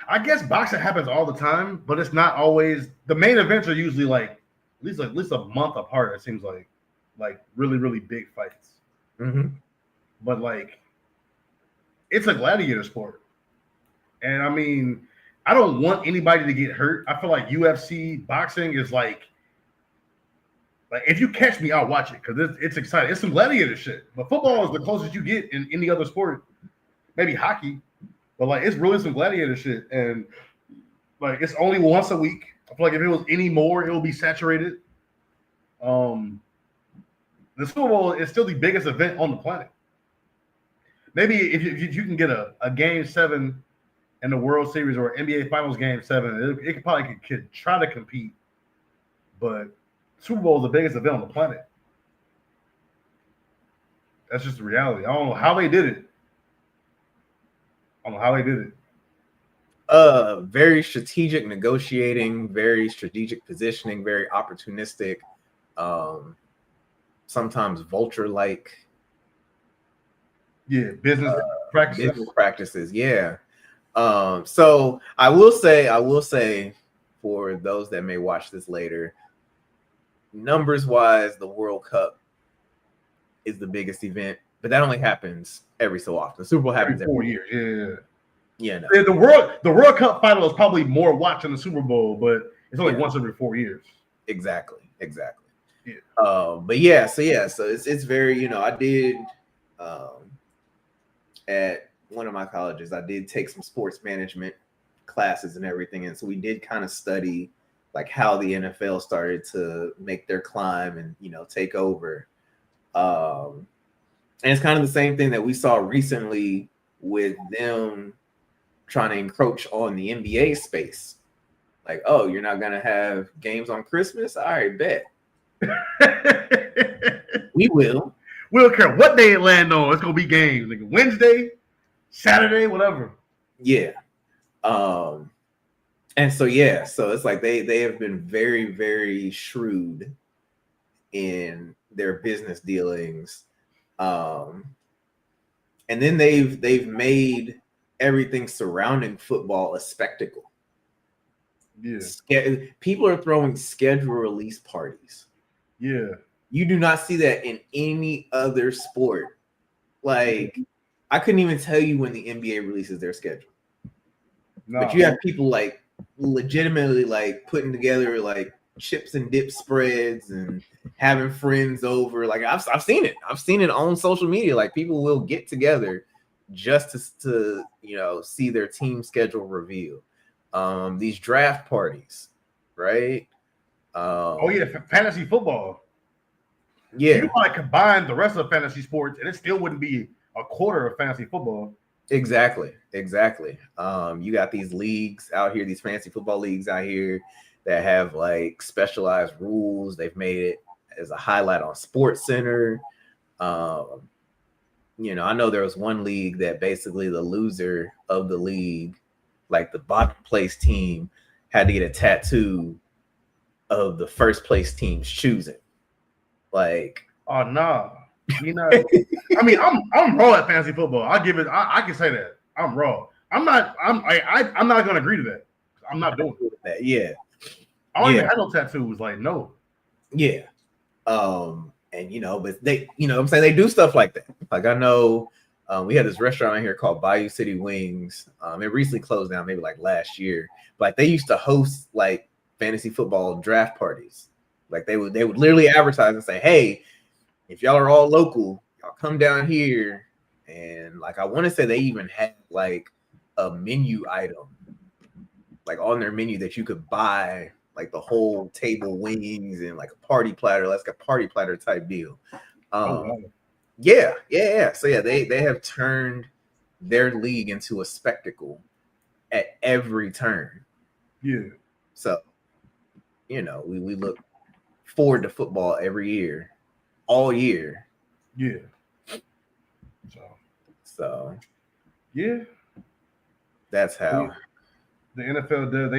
I guess boxing happens all the time, but it's not always. The main events are usually like at least a month apart. It seems like really, really big fights. Mm-hmm. But like, it's a gladiator sport, and I mean, I don't want anybody to get hurt. I feel like UFC boxing is like if you catch me, I'll watch it because it's exciting. It's some gladiator shit. But football is the closest you get in any other sport, maybe hockey. But like, it's really some gladiator shit, and like, it's only once a week. I feel like if it was any more, it would be saturated. The Super Bowl is still the biggest event on the planet. Maybe if you can get a Game 7 in the World Series or NBA Finals Game 7, it could probably could try to compete. But Super Bowl is the biggest event on the planet. That's just the reality. I don't know how they did it. Very strategic negotiating, very strategic positioning, very opportunistic, sometimes vulture-like. Yeah, business practices. Yeah. So I will say for those that may watch this later, numbers-wise, the World Cup is the biggest event, but that only happens every so often. The Super Bowl happens every 4 years. Yeah. Yeah, no. The World Cup final is probably more watched than the Super Bowl, but it's only once every 4 years. Exactly. Yeah. But yeah, so it's very, you know, I did at one of my colleges, I did take some sports management classes and everything, and so we did kind of study like how the NFL started to make their climb and, you know, take over. And it's kind of the same thing that we saw recently with them trying to encroach on the NBA space. Like, oh, you're not going to have games on Christmas? All right, bet. We will. We don't care what day it land on. It's going to be games. Like Wednesday, Saturday, whatever. Yeah. And so, yeah, so it's like they have been very, very shrewd in their business dealings. And then they've made everything surrounding football a spectacle. Yeah. People are throwing schedule release parties. Yeah. You do not see that in any other sport. Like, I couldn't even tell you when the NBA releases their schedule. No. But you have people like legitimately like putting together like chips and dip spreads and having friends over. Like, I've seen it. I've seen it on social media. Like, people will get together just to you know, see their team schedule reveal. These draft parties, right? Fantasy football. Yeah, you might combine the rest of fantasy sports, and it still wouldn't be a quarter of fantasy football. Exactly. You got these leagues out here, these fantasy football leagues out here that have like specialized rules. They've made it as a highlight on Sports Center. I know there was one league that basically the loser of the league, like the bottom place team, had to get a tattoo of the first place team's choosing. Like, oh no, I mean, I'm raw at fantasy football. I give it. I can say that I'm raw. I'm not. I'm not gonna agree to that. I'm not doing that. Yeah. I don't even have no tattoos. Like, no. Yeah. And but they, what I'm saying, they do stuff like that. Like, I know we had this restaurant out here called Bayou City Wings. It recently closed down, maybe like last year. But like, they used to host like fantasy football draft parties. Like, they would literally advertise and say, hey, if y'all are all local, y'all come down here. And like, I want to say they even had like a menu item, like on their menu, that you could buy like the whole table wings and like a party platter, like a party platter type deal. Yeah. So yeah, they have turned their league into a spectacle at every turn. Yeah. So, we look forward to football every year, all year. Yeah. So yeah, that's how the NFL does.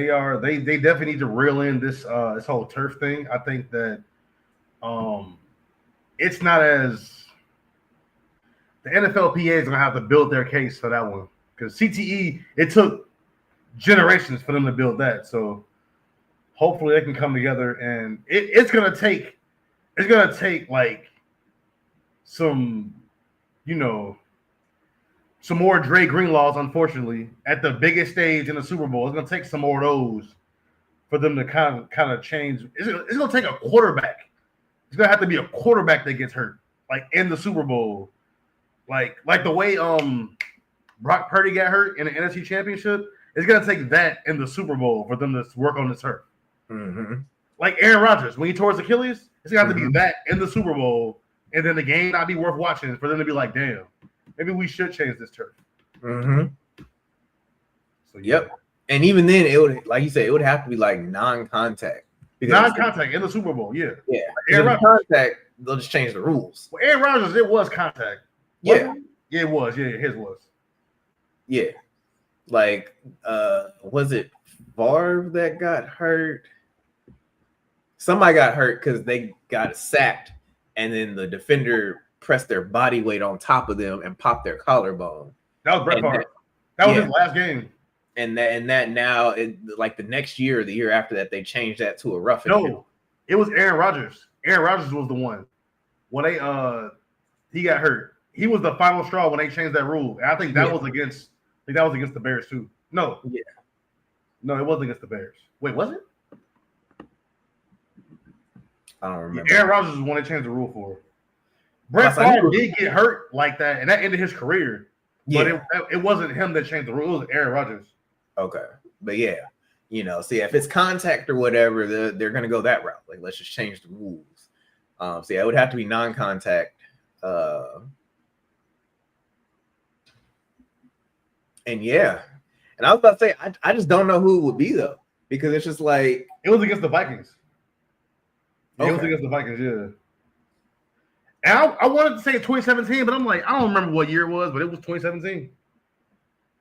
They definitely need to reel in this this whole turf thing. I think that it's not as the NFLPA is gonna have to build their case for that one, because CTE, it took generations for them to build that. So hopefully they can come together, and it's gonna take like some some more Dre Greenlaws, unfortunately, at the biggest stage in the Super Bowl. It's gonna take some more of those for them to kind of change. It's gonna take a quarterback. It's gonna have to be a quarterback that gets hurt, like in the Super Bowl, like the way Brock Purdy got hurt in the NFC Championship. It's gonna take that in the Super Bowl for them to work on this hurt. Mm-hmm. Like Aaron Rodgers when he tore his Achilles, it's gonna have to be that in the Super Bowl, and then the game not be worth watching for them to be like, damn, maybe we should change this turf. Mm-hmm. So, yeah. Yep. And even then, it would, like you said, it would have to be like non-contact. Non-contact in the Super Bowl, yeah. Yeah. Aaron Rodgers, contact, they'll just change the rules. Well, Aaron Rodgers, it was contact. Yeah. Yeah, it was. Yeah, his was. Yeah. Like, was it Favre that got hurt? Somebody got hurt because they got sacked, and then the defender pressed their body weight on top of them and popped their collarbone. That was Brett Favre. That was his last game. And that now, like the next year or the year after that, they changed that to a roughing. No, it was Aaron Rodgers. Aaron Rodgers was the one when he got hurt. He was the final straw when they changed that rule. And I think that was against. I think that was against the Bears too. No. Yeah. No, it wasn't against the Bears. Wait, was it? I don't remember. Aaron Rodgers was the one they changed the rule for. Brett Favre did get hurt like that, and that ended his career. Yeah. But it wasn't him that changed the rule. It was Aaron Rodgers. Okay. But yeah, see, if it's contact or whatever, they're going to go that route. Like, let's just change the rules. So yeah, it would have to be non-contact. And yeah. And I was about to say, I just don't know who it would be, though, because it's just like. It was against the Vikings. Okay. It was against the Vikings, yeah. And I wanted to say 2017, but I'm like, I don't remember what year it was, but it was 2017.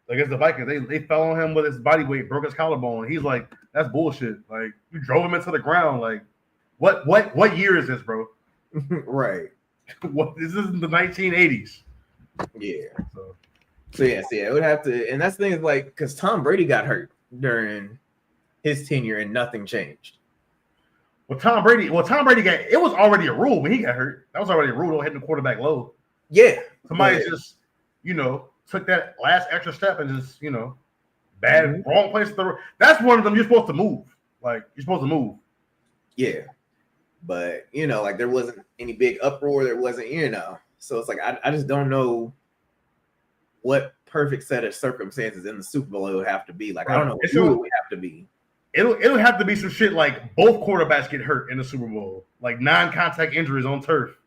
Against the Vikings, they fell on him with his body weight, broke his collarbone. He's like, that's bullshit. Like, you drove him into the ground. Like, what year is this, bro? Right. What? This isn't the 1980s. Yeah. So yeah, it would have to, and that's the thing is like, because Tom Brady got hurt during his tenure and nothing changed. Tom Brady got, it was already a rule when he got hurt. That was already a rule, don't hit the quarterback low. Yeah. Somebody just, took that last extra step and just, wrong place. That's one of them you're supposed to move. Like, you're supposed to move. Yeah. But, like there wasn't any big uproar. There wasn't, So it's like, I just don't know what perfect set of circumstances in the Super Bowl it would have to be. Like, right. I don't know who it would have to be. It'll have to be some shit like both quarterbacks get hurt in the Super Bowl. Like non-contact injuries on turf.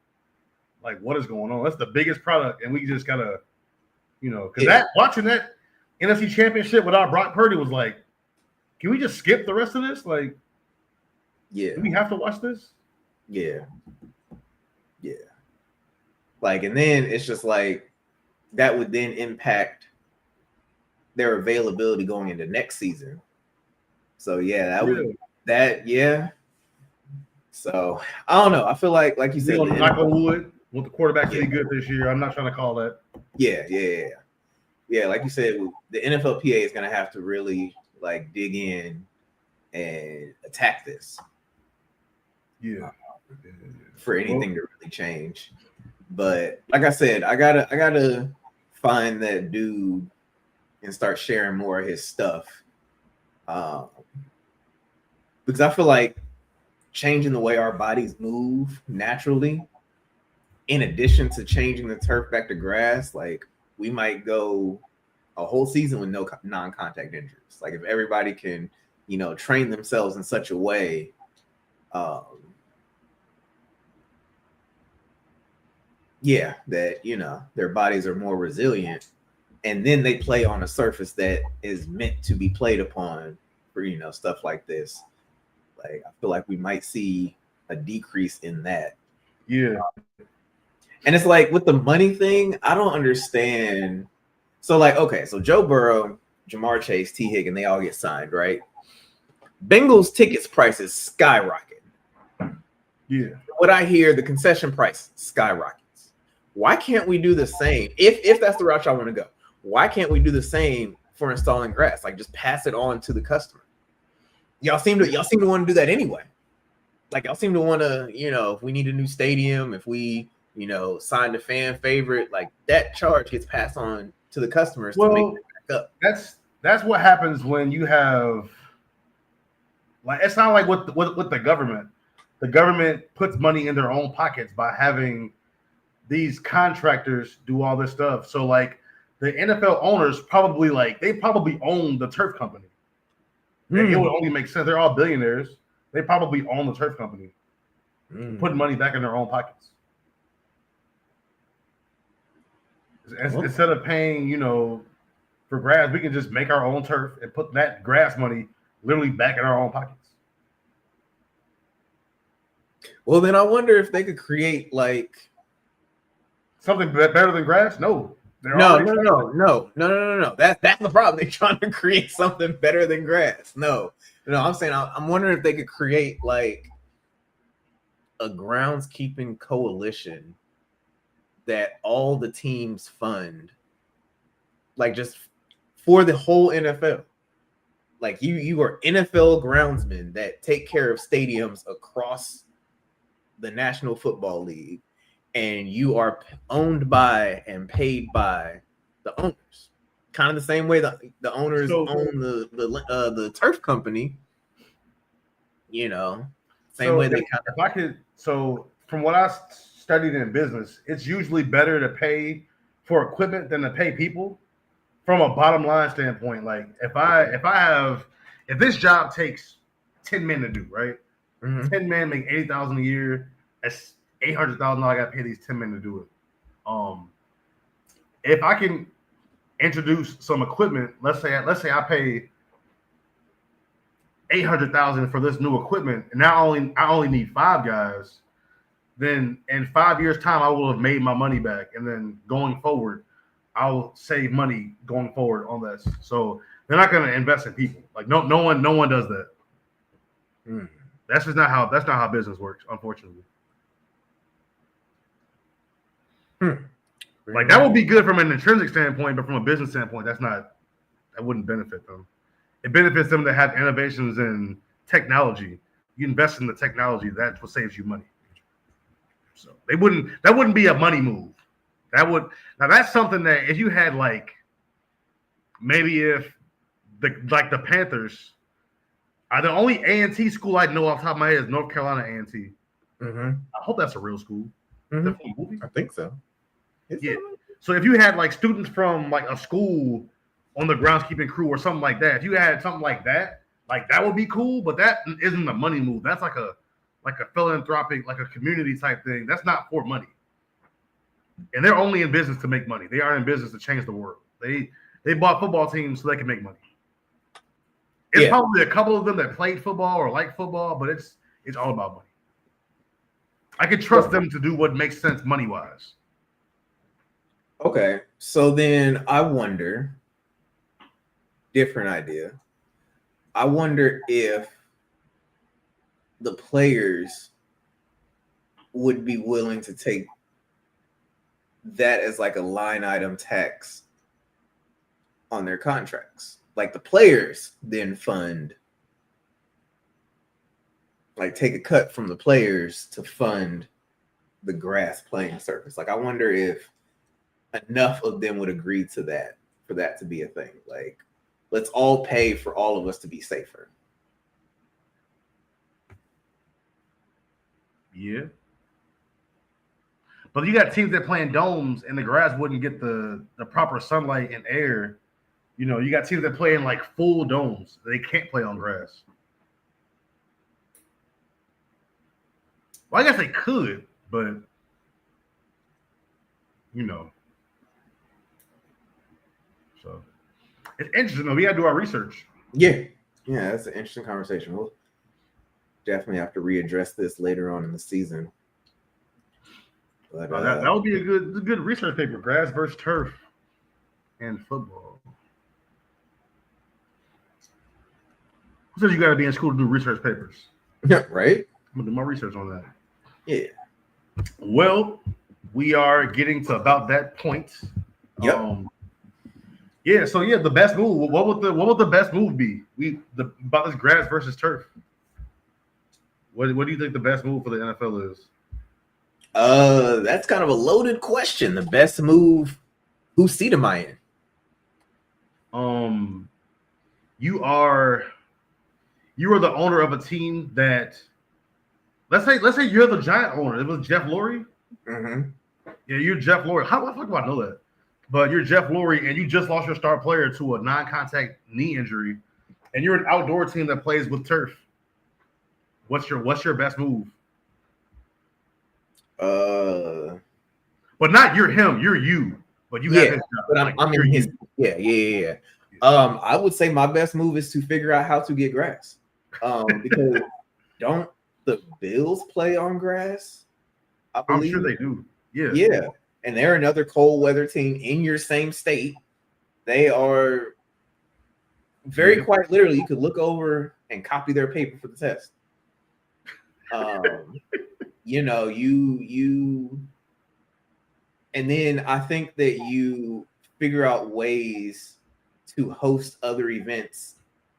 Like, what is going on? That's the biggest product, and we just gotta, because watching that NFC Championship without Brock Purdy was like, can we just skip the rest of this? Like, do we have to watch this? Yeah. Like, and then it's just like, that would then impact their availability going into next season. So yeah. So I don't know. I feel like you said, knock on wood, want the quarterback to be good this year. I'm not trying to call that. Yeah. Like you said, the NFLPA is going to have to really like dig in and attack this. Yeah. For anything to really change. But like I said, I gotta find that dude and start sharing more of his stuff. Because I feel like changing the way our bodies move naturally, in addition to changing the turf back to grass, like we might go a whole season with no non-contact injuries. Like if everybody can, train themselves in such a way, that their bodies are more resilient, and then they play on a surface that is meant to be played upon for stuff like this. Like I feel like we might see a decrease in that. Yeah. And it's like with the money thing, I don't understand. So like, okay, so Joe Burrow, Jamar Chase, T. Higgins, they all get signed, right? Bengals tickets prices skyrocket. Yeah. What I hear, the concession price skyrockets. Why can't we do the same? If that's the route y'all want to go, why can't we do the same for installing grass? Like just pass it on to the customer. Y'all seem to want to do that anyway. Like y'all seem to want to, if we need a new stadium, if we, signed a fan favorite, like that charge gets passed on to the customers to make it back up. That's what happens when you have, like, it's not like with the government. The government puts money in their own pockets by having these contractors do all this stuff. So like the NFL owners probably own the turf company. It would only make sense. They're all billionaires. They probably own the turf company, putting money back in their own pockets. Instead of paying, for grass, we can just make our own turf and put that grass money literally back in our own pockets. Well, then I wonder if they could create like something better than grass. No. No. That's the problem. They're trying to create something better than grass. No. I'm saying I'm wondering if they could create like a groundskeeping coalition that all the teams fund, like just for the whole NFL. Like you are NFL groundsmen that take care of stadiums across the National Football League, and you are owned by and paid by the owners. Kind of the same way the owners own the turf company. Same way they kind of. If I could, from what I studied in business, it's usually better to pay for equipment than to pay people. From a bottom line standpoint, like if this job takes 10 men to do, right? 10 men make $80,000 a year. That's $800,000. I got to pay these 10 men to do it. If I can introduce some equipment, let's say I pay $800,000 for this new equipment, and I only need 5 guys. Then in 5 years' time, I will have made my money back, and then going forward, I'll save money going forward on this. So they're not going to invest in people. Like no one does that. That's not how business works, unfortunately. Like that would be good from an intrinsic standpoint, but from a business standpoint, that wouldn't benefit them. It benefits them to have innovations in technology. You invest in the technology, that's what saves you money. So that wouldn't be a money move. That's something that if you had like maybe if the Panthers are the only A&T school I know off the top of my head is North Carolina A&T. I hope that's a real school. I think so. Yeah. So if you had like students from like a school on the groundskeeping crew or something like that, if you had something like that would be cool. But that isn't a money move. That's like a philanthropic, like a community type thing. That's not for money. And they're only in business to make money. They aren't in business to change the world. They bought football teams so they can make money. It's probably a couple of them that played football or like football, but it's all about money. I could trust them to do what makes sense money-wise. Okay, so then I wonder, different idea. I wonder if the players would be willing to take that as like a line item tax on their contracts. Like the players then fund, like take a cut from the players to fund the grass playing surface. Like I wonder if enough of them would agree to that for that to be a thing. Like let's all pay for all of us to be safer. Yeah. But you got teams that play in domes and the grass wouldn't get the proper sunlight and air. You know, you got teams that play in like full domes. They can't play on grass. Well, I guess they could, but you know. So it's interesting though. We gotta do our research. Yeah. Yeah, that's an interesting conversation. We'll definitely have to readdress this later on in the season. But that would be a good research paper. Grass versus turf and football. Who says you got to be in school to do research papers? yeah, right? I'm going to do my research on that. Yeah. Well, we are getting to about that point. Yep. Yeah, so the best move. What would the best move be? About this grass versus turf. What do you think the best move for the NFL is? That's kind of a loaded question. The best move. Whose seat am I in? You are the owner of a team that. Let's say you're the Giant owner. It was Jeff Lurie. Mm-hmm. Yeah, you're Jeff Lurie. How the fuck do I know that? But you're Jeff Lurie, and you just lost your star player to a non-contact knee injury, and you're an outdoor team that plays with turf. What's your best move? But not you're him, you're you. But you have his job. But I'm in his. Yeah. I would say my best move is to figure out how to get grass. Because don't the Bills play on grass? I'm sure they do. Yeah. Yeah. And they're another cold weather team in your same state. They are very quite literally, you could look over and copy their paper for the test. You know, you and then I think that you figure out ways to host other events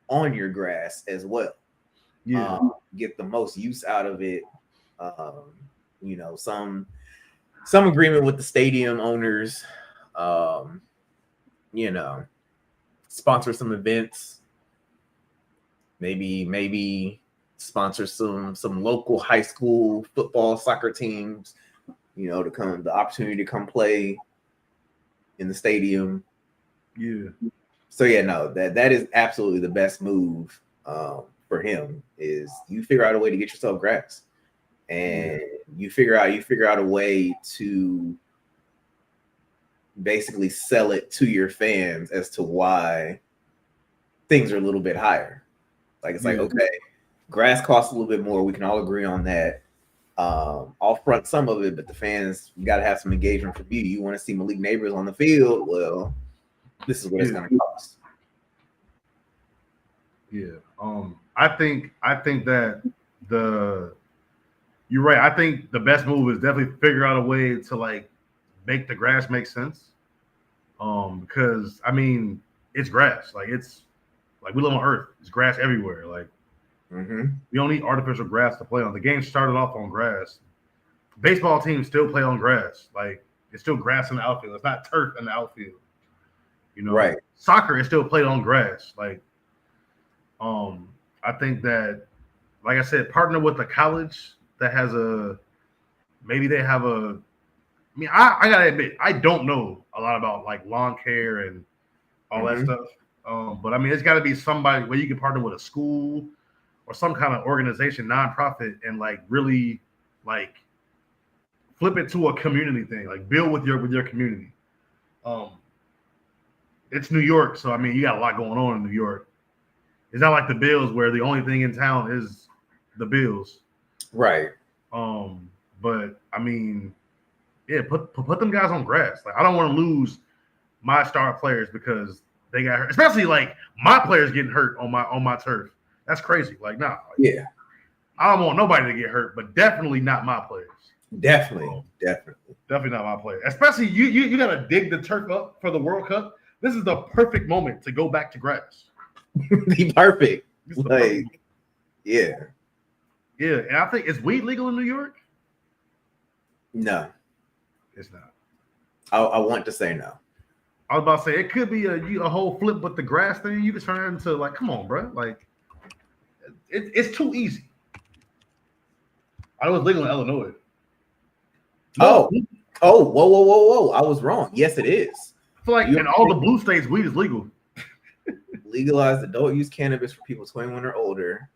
on your grass as well. Yeah. Get the most use out of it. You know, some agreement with the stadium owners, you know, sponsor some events, maybe sponsor some local high school football, soccer teams, you know, the opportunity to come play in the stadium. Yeah. So yeah, no, that is absolutely the best move for him is you figure out a way to get yourself grass. And you figure out a way to basically sell it to your fans as to why things are a little bit higher. Like it's like, okay, grass costs a little bit more. We can all agree on that. I'll front some of it, but the fans, you got to have some engagement from you. You want to see Malik Neighbors on the field? Well, this is what it's going to cost. Yeah. I think that you're right. I think the best move is definitely figure out a way to like make the grass make sense. Because I mean, it's grass. Like it's like we live on Earth. It's grass everywhere. Like we don't need artificial grass to play on. The game started off on grass. Baseball teams still play on grass. Like it's still grass in the outfield. It's not turf in the outfield. You know, right? Soccer is still played on grass. Like, I think that, like I said, partner with a college that has maybe they have I mean, I gotta admit, I don't know a lot about like lawn care and all that stuff. But I mean, it's got to be somebody where you can partner with a school or some kind of organization, nonprofit, and like really like flip it to a community thing, like build with your community. It's New York, so I mean, you got a lot going on in New York. It's not like the Bills where the only thing in town is the Bills. Right. But I mean, Yeah, put them guys on grass. Like I don't want to lose my star players because they got hurt. Especially like my players getting hurt on my turf. That's crazy. Like nah. Yeah, I don't want nobody to get hurt, but definitely not my players. definitely. Definitely not my player. Especially you gotta dig the turf up for the World Cup. This is the perfect moment to go back to grass. Be perfect. This is the Like, perfect- yeah. yeah, and I think is weed legal in New York? No, It's not. I want to say no. I was about to say it could be a whole flip, but the grass thing you can turn into like, come on, bro. Like it's too easy. I know it's legal in Illinois. Oh, whoa. I was wrong. Yes, it is. I feel like in all the blue states, weed is legal. Legalized adult use cannabis for people 21 or older.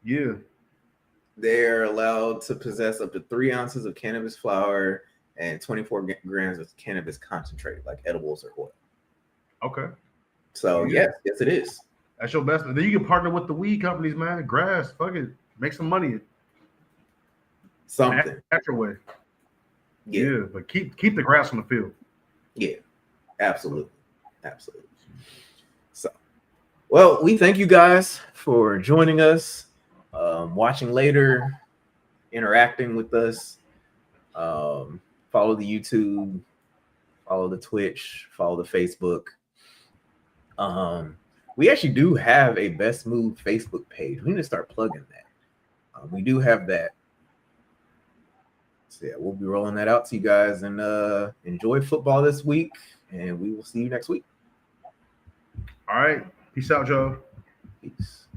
Yeah. They're allowed to possess up to 3 ounces of cannabis flower and 24 grams of cannabis concentrate, like edibles or oil. Okay. So yes, it is. That's your best. Then you can partner with the weed companies, man. Grass, fuck it. Make some money. Something. That's your way. Yeah, But keep the grass on the field. yeah, absolutely. So, well, we thank you guys for joining us, watching later, interacting with us. Follow the YouTube, follow the Twitch, follow the Facebook. We actually do have a Best Move Facebook page. We need to start plugging that. We do have that. So yeah, we'll be rolling that out to you guys, and enjoy football this week, and we will see you next week. All right. Peace out, y'all. Peace.